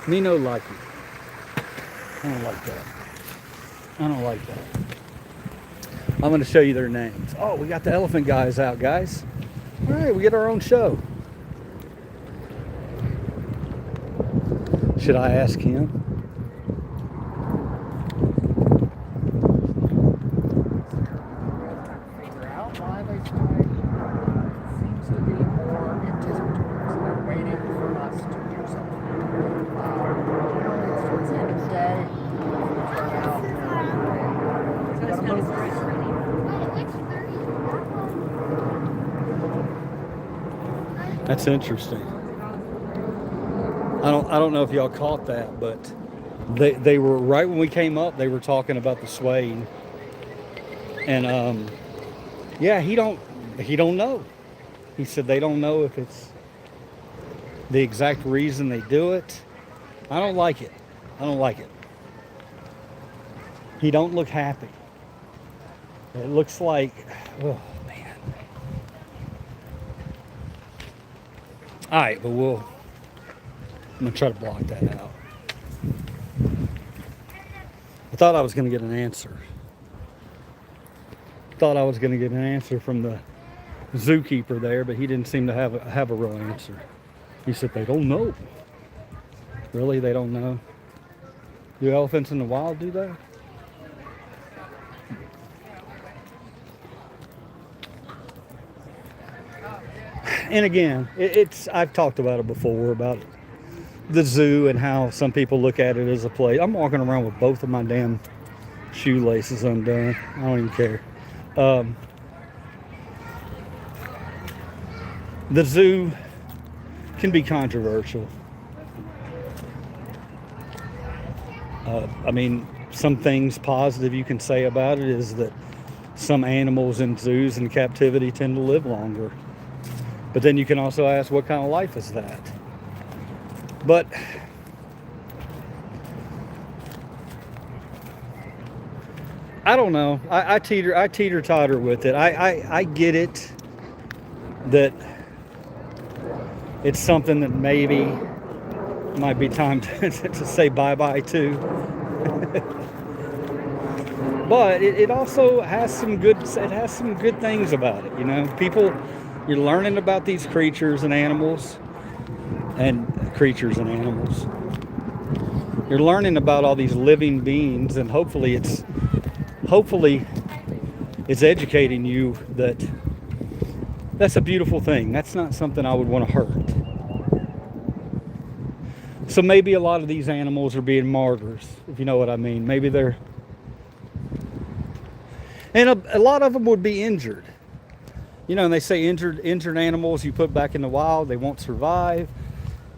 Me no like it. I don't like that. I don't like that. I'm going to show you their names. Oh, we got the elephant guys out, guys. All right, we get our own show. Should I ask him?
Figure out why they strike. Seems to be more anticipatory. So they're waiting for us to do something. It's towards the end of the day. Turn out. We gotta move.
That's interesting. I don't know if y'all caught that, but they were right when we came up. They were talking about the swaying, and yeah, he don't know. He said they don't know if it's the exact reason they do it. I don't like it. I don't like it. He don't look happy. It looks like, oh man. All right, but I'm gonna try to block that out. I thought I was gonna get an answer. Thought I was gonna get an answer from the zookeeper there, but he didn't seem to have a real answer. He said they don't know. Really, they don't know? Do elephants in the wild do that? And again, I've talked about it before, about the zoo and how some people look at it as a play. I'm walking around with both of my damn shoelaces undone. I don't even care. The zoo can be controversial. I mean, some things positive you can say about it is that some animals in zoos in captivity tend to live longer. But then you can also ask, what kind of life is that? But I don't know. I teeter-totter with it. I get it that it's something that maybe might be time to say bye-bye to. but it also has some good. It has some good things about it. You know, people, you're learning about these creatures and animals, You're learning about all these living beings, and hopefully it's educating you that that's a beautiful thing. That's not something I would want to hurt. So maybe a lot of these animals are being martyrs, if you know what I mean. Maybe they're, and a lot of them would be injured. You know, and they say injured animals you put back in the wild, they won't survive.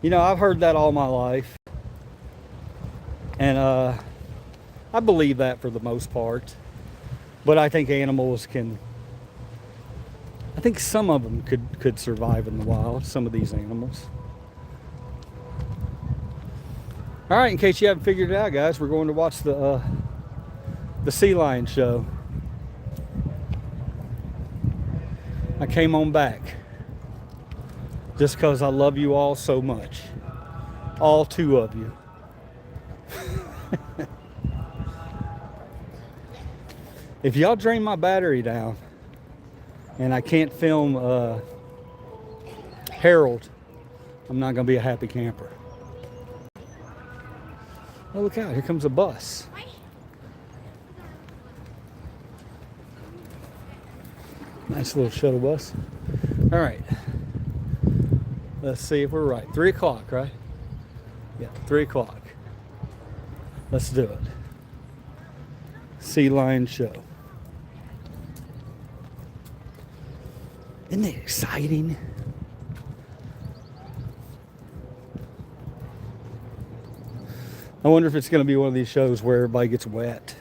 You know, I've heard that all my life. And I believe that for the most part. But I think animals can, I think some of them could survive in the wild, some of these animals. All right, in case you haven't figured it out, guys, we're going to watch the sea lion show. I came on back just because I love you all so much. All 2 of you. If y'all drain my battery down and I can't film Harold, I'm not going to be a happy camper. Oh, look out, here comes a bus. Nice little shuttle bus. All right. Let's see if we're right. 3 o'clock, right? Yeah, 3 o'clock. Let's do it. Sea lion show. Isn't it exciting? I wonder if it's going to be one of these shows where everybody gets wet.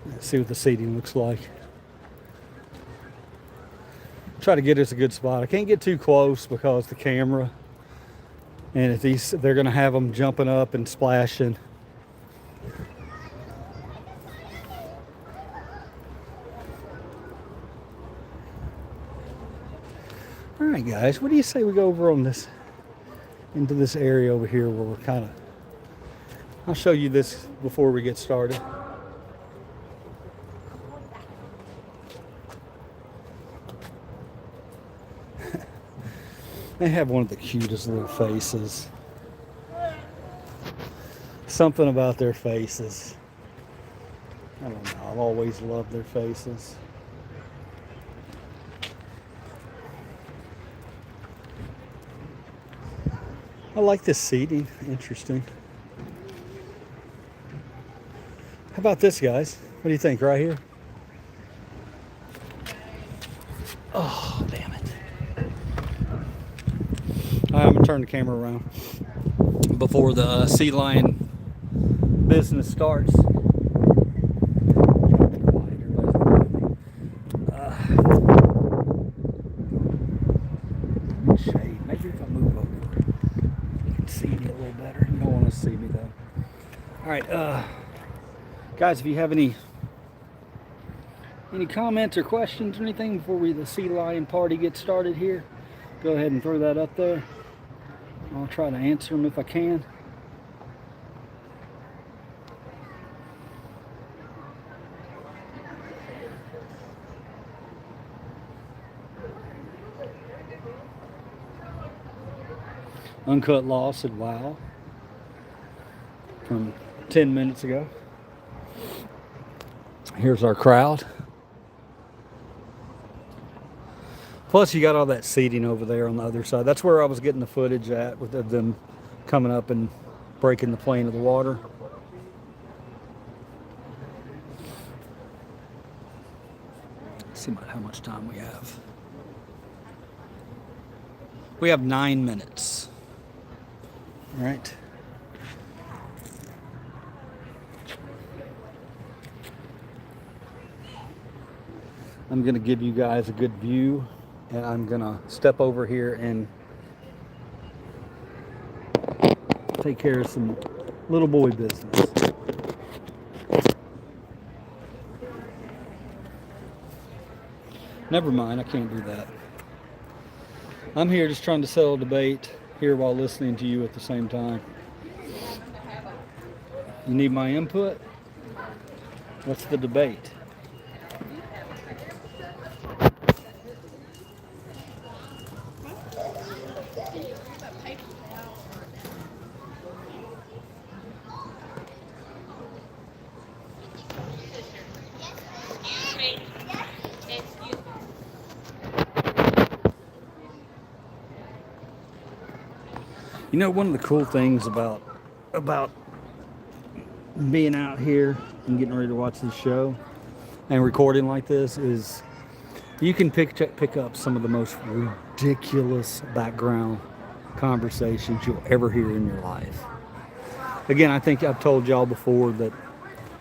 Let's see what the seating looks like. Try to get us a good spot. I can't get too close because the camera, and if they're going to have them jumping up and splashing. All right, guys, what do you say we go over on this, into this area over here where we're kind of, I'll show you this before we get started. They have one of the cutest little faces. Something about their faces. I don't know. I've always loved their faces. I like this seating. Interesting. How about this, guys? What do you think? Right here? Oh, damn it. I'm going to turn the camera around before the sea lion business starts. Shade. Maybe if I move over, you can see me a little better. You don't want to see me though. All right, guys, if you have any comments or questions or anything before the sea lion party gets started here, go ahead and throw that up there. I'll try to answer them if I can. Uncut Law said, wow, from 10 minutes ago. Here's our crowd. Plus, you got all that seating over there on the other side. That's where I was getting the footage at, with them coming up and breaking the plane of the water. Let's see how much time we have. We have 9 minutes. All right. I'm going to give you guys a good view. And I'm going to step over here and take care of some little boy business. Never mind, I can't do that. I'm here just trying to sell a debate here while listening to you at the same time. You need my input? What's the debate? You know, one of the cool things about being out here and getting ready to watch this show and recording like this is you can pick up some of the most ridiculous background conversations you'll ever hear in your life. Again, I think I've told y'all before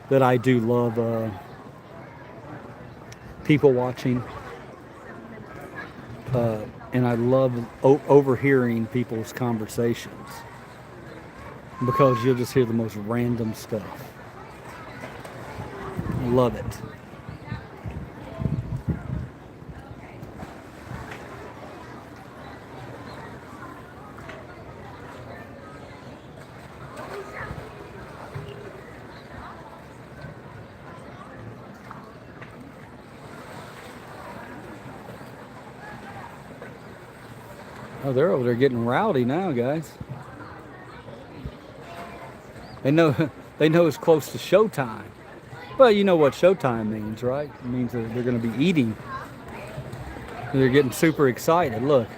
that I do love people watching. And I love overhearing people's conversations because you'll just hear the most random stuff. I love it. Oh, they're over there getting rowdy now, guys. They know it's close to showtime. Well, you know what showtime means, right? It means that they're going to be eating. They're getting super excited. Look.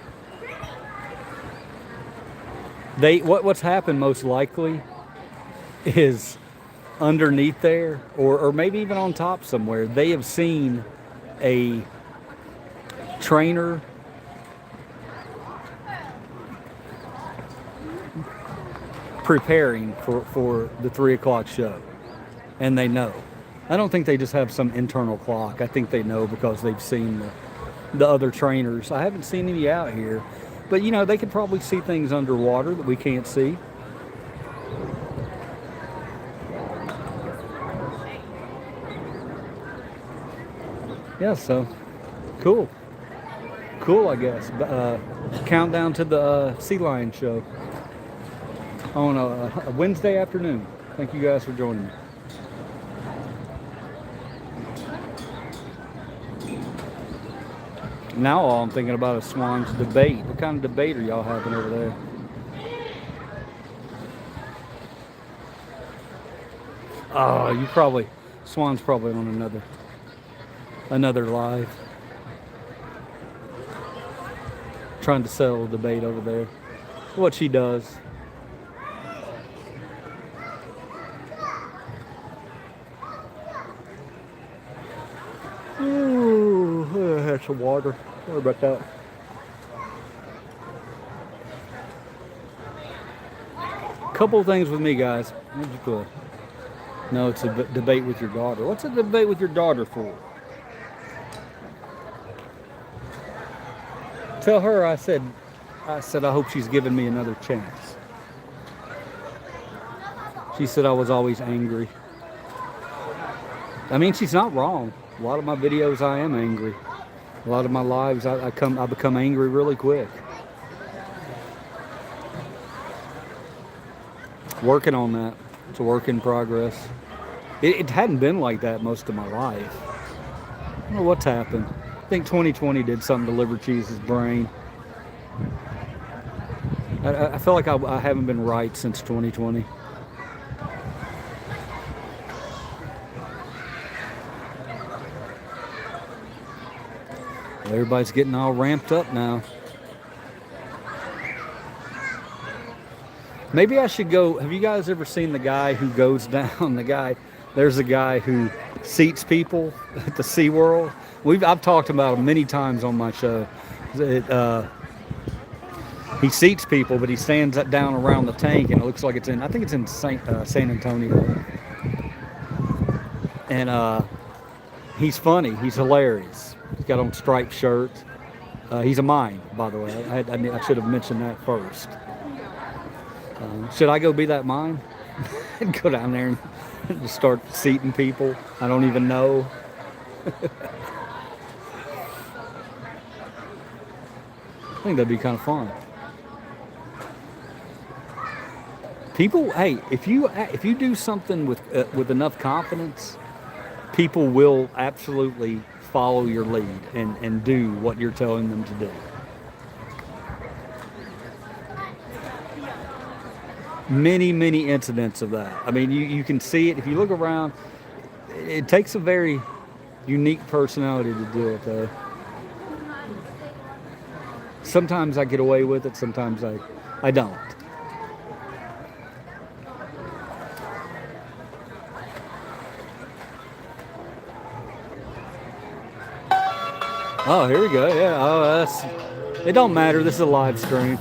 What's happened most likely is underneath there, or maybe even on top somewhere, they have seen a trainer preparing for the 3 o'clock show, and they know. I don't think they just have some internal clock. I think they know because they've seen the other trainers. I haven't seen any out here, but you know, they could probably see things underwater that we can't see. Yeah, so cool, I guess. Countdown to the Sea Lion show on a Wednesday afternoon. Thank you guys for joining me. Now all I'm thinking about is Swan's debate. What kind of debate are y'all having over there? Oh, Swan's probably on another live. Trying to sell a debate over there. What she does. Ooh, I had some water. Sorry about that. Couple of things with me, guys. No, it's a debate with your daughter. What's a debate with your daughter for? Tell her I said I hope she's giving me another chance. She said I was always angry. I mean, she's not wrong. A lot of my videos I am angry. A lot of my lives I become angry really quick. Working on that. It's a work in progress. It hadn't been like that most of my life. I don't know what's happened. I think 2020 did something to Liver Cheese's brain. I feel like I haven't been right since 2020. Everybody's getting all ramped up now. Maybe I should go. Have you guys ever seen the guy who goes down? There's a guy who seats people at the SeaWorld. I've talked about him many times on my show. He seats people, but he stands down around the tank, and it looks like I think it's in San Antonio. And he's funny. He's hilarious. He's got on striped shirt. He's a mime, by the way. I should have mentioned that first. Should I go be that mime? And go down there and just start seating people I don't even know? I think that'd be kind of fun. People, hey, if you do something with enough confidence, people will absolutely follow your lead and do what you're telling them to do. Many incidents of that. I mean, you can see it if you look around. It takes a very unique personality to do it, though. Sometimes I get away with it, sometimes I don't. Oh, here we go. Yeah. Oh, it don't matter. This is a live stream.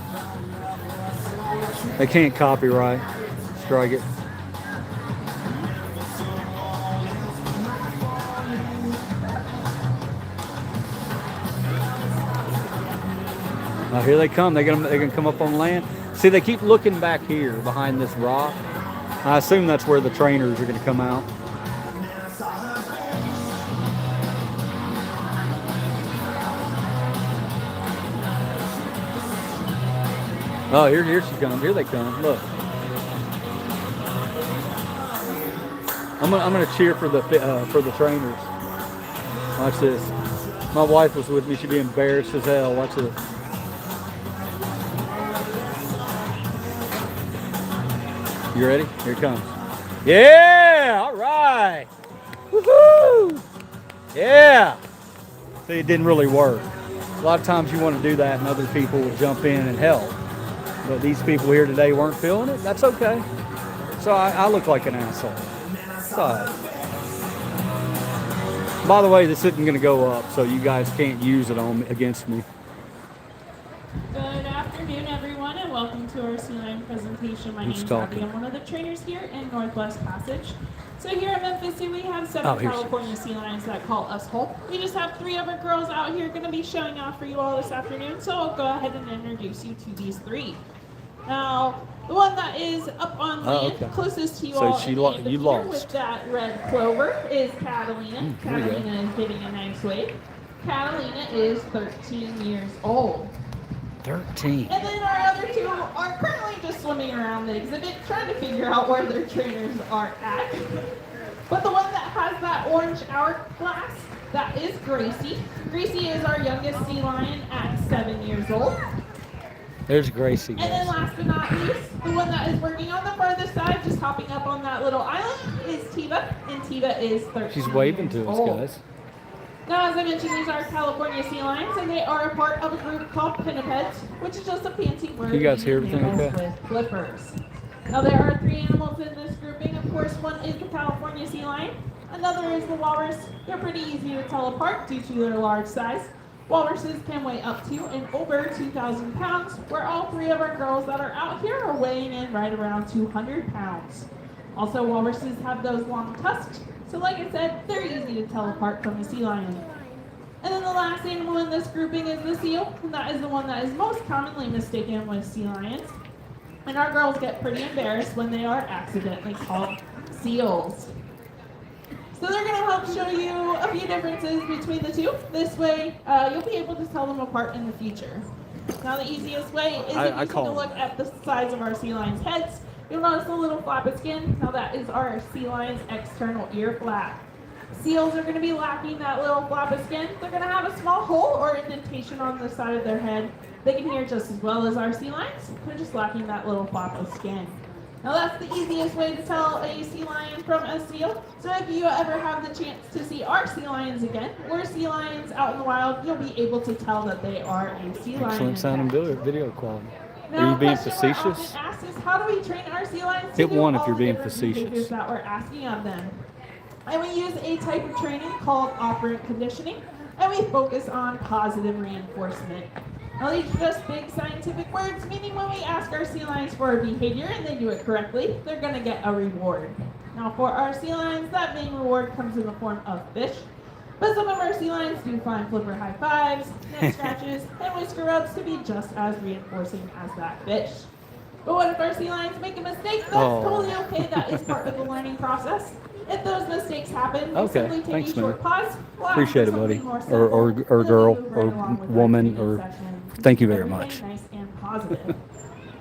They can't copyright strike it. Oh, here they come. They're gonna come up on land. See, they keep looking back here behind this rock. I assume that's where the trainers are gonna come out. Oh, here she comes. Here they come. Look. I'm gonna cheer for the trainers. Watch this. My wife was with me. She'd be embarrassed as hell. Watch this. You ready? Here it comes. Yeah! All right. Woohoo! Yeah. See, it didn't really work. A lot of times you want to do that, and other people will jump in and help. But these people here today weren't feeling it. That's okay. So I look like an asshole. It's all right. By the way, this isn't going to go up, so you guys can't use it against me.
Good afternoon, everyone, and welcome to our Sea Lion presentation. My name is
talking?
Abby. I'm one of the trainers here in Northwest Passage. So here at Memphis Zoo, we have 7 California sea lions that call us home. We just have 3 of our girls out here going to be showing off for you all this afternoon, so I'll go ahead and introduce you to these 3. Now, the one that is up on land, closest to you
So
all
she
in the
lo-
end
you
of here
lost.
with that red clover is Catalina.
here we go.
Catalina is hitting a nice wave. Catalina is 13 years old.
13.
And then our other 2 are currently just swimming around the exhibit, trying to figure out where their trainers are at. But the one that has that orange hourglass, that is Gracie. Gracie is our youngest sea lion at 7 years old.
There's Gracie.
And then last but not least, the one that is working on the farthest side, just hopping up on that little island, is Tiva. And Tiva is 13
She's waving
years
to us,
old.
guys.
Now, as I mentioned, these are California sea lions, and they are a part of a group called pinnipeds, which is just a fancy word.
You guys hear
meaning
everything
animals
okay?
with flippers. Now, there are 3 animals in this grouping. Of course, one is the California sea lion. Another is the walrus. They're pretty easy to tell apart due to their large size. Walruses can weigh up to and over 2,000 pounds, where all 3 of our girls that are out here are weighing in right around 200 pounds. Also, walruses have those long tusks, so like I said, they're easy to tell apart from a sea lion. And then the last animal in this grouping is the seal, and that is the one that is most commonly mistaken with sea lions. And our girls get pretty embarrassed when they are accidentally called seals. So they're going to help show you a few differences between the 2. This way, you'll be able to tell them apart in the future. Now, the easiest way is if you take a look at the size of our sea lions' heads. You'll notice a little flap of skin. Now, that is our sea lion's external ear flap. Seals are going to be lacking that little flap of skin. They're going to have a small hole or indentation on the side of their head. They can hear just as well as our sea lions. They're just lacking that little flap of skin. Now that's the easiest way to tell a sea lion from a seal. So if you ever have the chance to see our sea lions again, or sea lions out in the wild, you'll be able to tell that they are a sea lion.
Excellent sound and video quality.
Now,
Are you being
a question we're
facetious?
often asked is, how do we train our sea lions to
Hit
do
1 if
all
you're
the
being
different
facetious.
behaviors that we're asking of them? And we use a type of training called operant conditioning, and we focus on positive reinforcement. Now, these are just big scientific words, meaning when we ask our sea lions for a behavior and they do it correctly, they're going to get a reward. Now, for our sea lions, that main reward comes in the form of fish. But some of our sea lions do find flipper high fives, neck scratches, and whisker rubs to be just as reinforcing as that fish. But what if our sea lions make a mistake? That's totally okay. That is part of the learning process. If those mistakes happen, we'll
Okay,
simply take
thanks,
a short
man.
pause. We'll ask
Appreciate it,
for
buddy.
something more
Or
simple, and then
girl,
we move right
or
along with our
woman,
training
or
session.
Thank you very
Everything
much.
Nice and positive.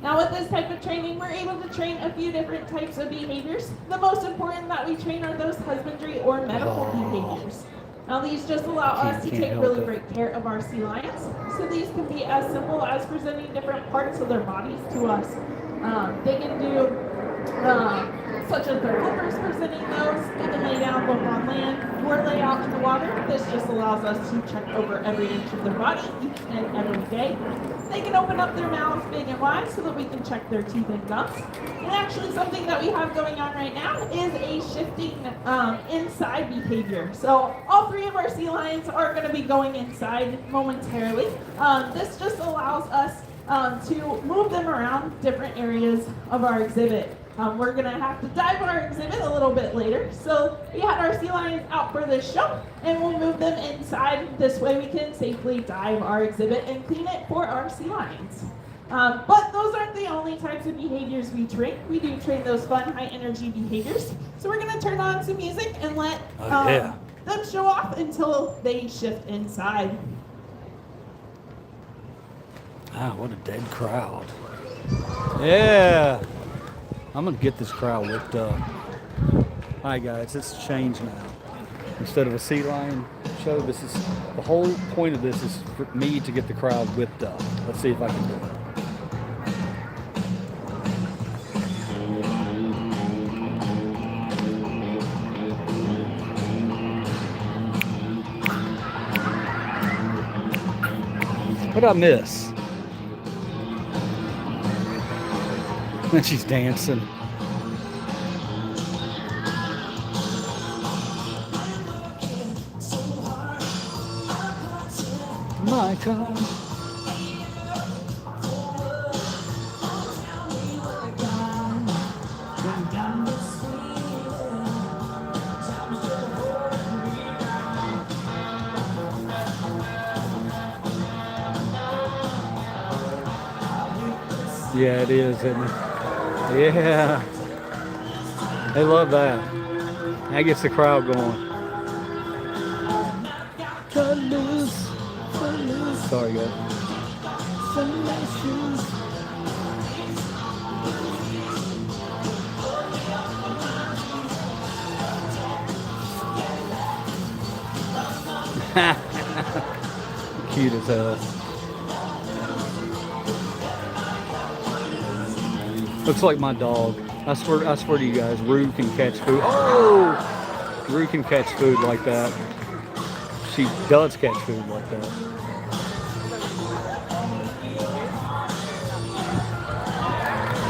Now with this type of training, we're able to train a few different types of behaviors. The most important that we train are those husbandry or medical behaviors. Now these just allow us to
Can't
take
help
really
it.
great care of our sea lions. So these can be as simple as presenting different parts of their bodies to us. They can do such as their flippers, presenting those. They can lay down both on land or lay out in the water. This just allows us to check over every inch of their body each and every day. They can open up their mouths big and wide so that we can check their teeth and gums. And actually something that we have going on right now is a shifting inside behavior. So all three of our sea lions are going to be going inside momentarily. This just allows us to move them around different areas of our exhibit. We're going to have to dive our exhibit a little bit later. So we had our sea lions out for this show, and we'll move them inside. This way we can safely dive our exhibit and clean it for our sea lions. But those aren't the only types of behaviors we train. We do train those fun, high-energy behaviors. So we're going to turn on some music and let them show off until they shift inside.
Wow, what a dead crowd. Yeah. I'm going to get this crowd whipped up. All right, guys, it's changed now. Instead of a sea lion show, this is the whole point of this is for me to get the crowd whipped up. Let's see if I can do it. What did I miss? And she's dancing. My God. Yeah, it is, isn't it? Yeah. They love that. That gets the crowd going. Sorry, guys. Cute as hell. Looks like my dog. I swear to you guys, Rue can catch food. Oh! Rue can catch food like that. She does catch food like that.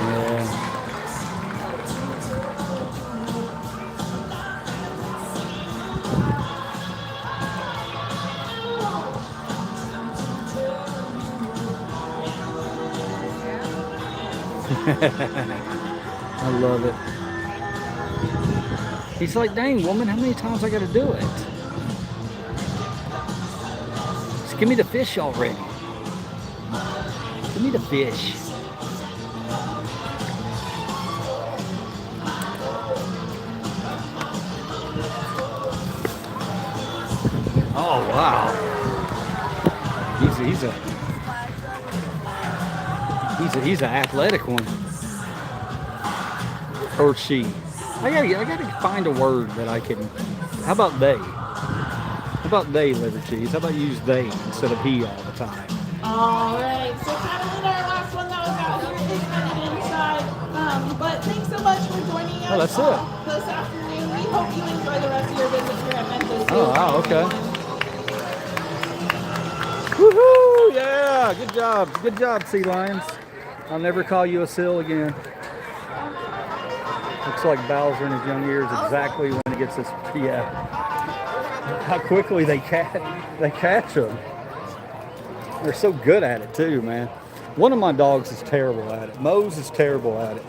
Yeah. I love it. He's like, dang, woman, how many times I gotta do it? Just give me the fish already. Give me the fish. Oh, wow. He's an athletic one. Or she. I gotta find a word that I can. How about they? How about they, liver cheese? How about you use they instead of he all the time?
All right, so Catalina, our last one that was out here is headed inside. But thanks so much for joining us
that's it.
This afternoon. We hope you enjoy the rest of your visit here at Memphis.
Oh, wow, okay. Woohoo! Yeah, good job. Good job, sea lions. I'll never call you a seal again. Looks like Bowser in his young years exactly when he gets this. Yeah. How quickly they catch them. They're so good at it too, man. One of my dogs is terrible at it. Mose is terrible at it.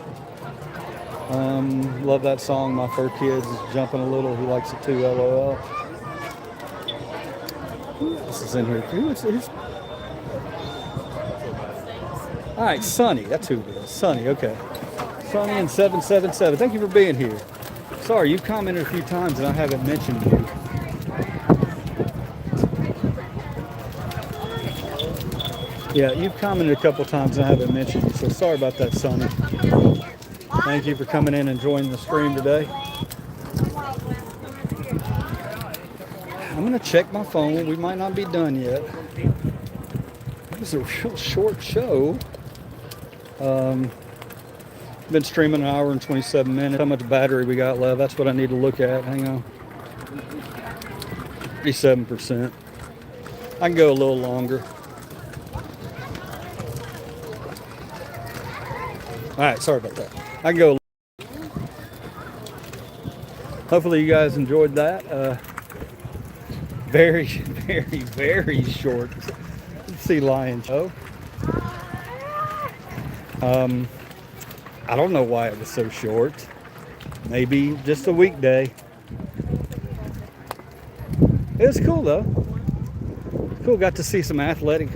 Love that song. My fur kids is jumping a little. He likes it too. LOL. Who else is in here? All right, Sonny. That's who it is. Sonny. Okay. Sonny and 777. Thank you for being here. Sorry, you've commented a few times and I haven't mentioned you. Yeah, you've commented a couple times and I haven't mentioned you, so sorry about that, Sonny. Thank you for coming in and joining the stream today. I'm gonna check my phone. We might not be done yet. It was a real short show. Been streaming an hour and 27 minutes. How much battery we got left? That's what I need to look at. Hang on. 37%. I can go a little longer. All right, sorry about that. I can go. Hopefully you guys enjoyed that. Very, very, very short sea lion show. I don't know why it was so short. Maybe just a weekday. It was cool though. Cool, got to see some athletic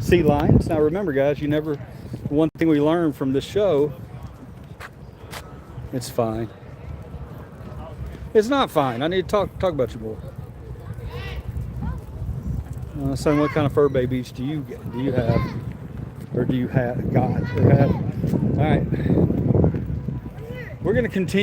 sea lions. Now remember guys, one thing we learned from this show, it's fine. It's not fine. I need to talk about you more. Son, what kind of fur babies do you have? Or do you have? God, or have? All right. We're going to continue.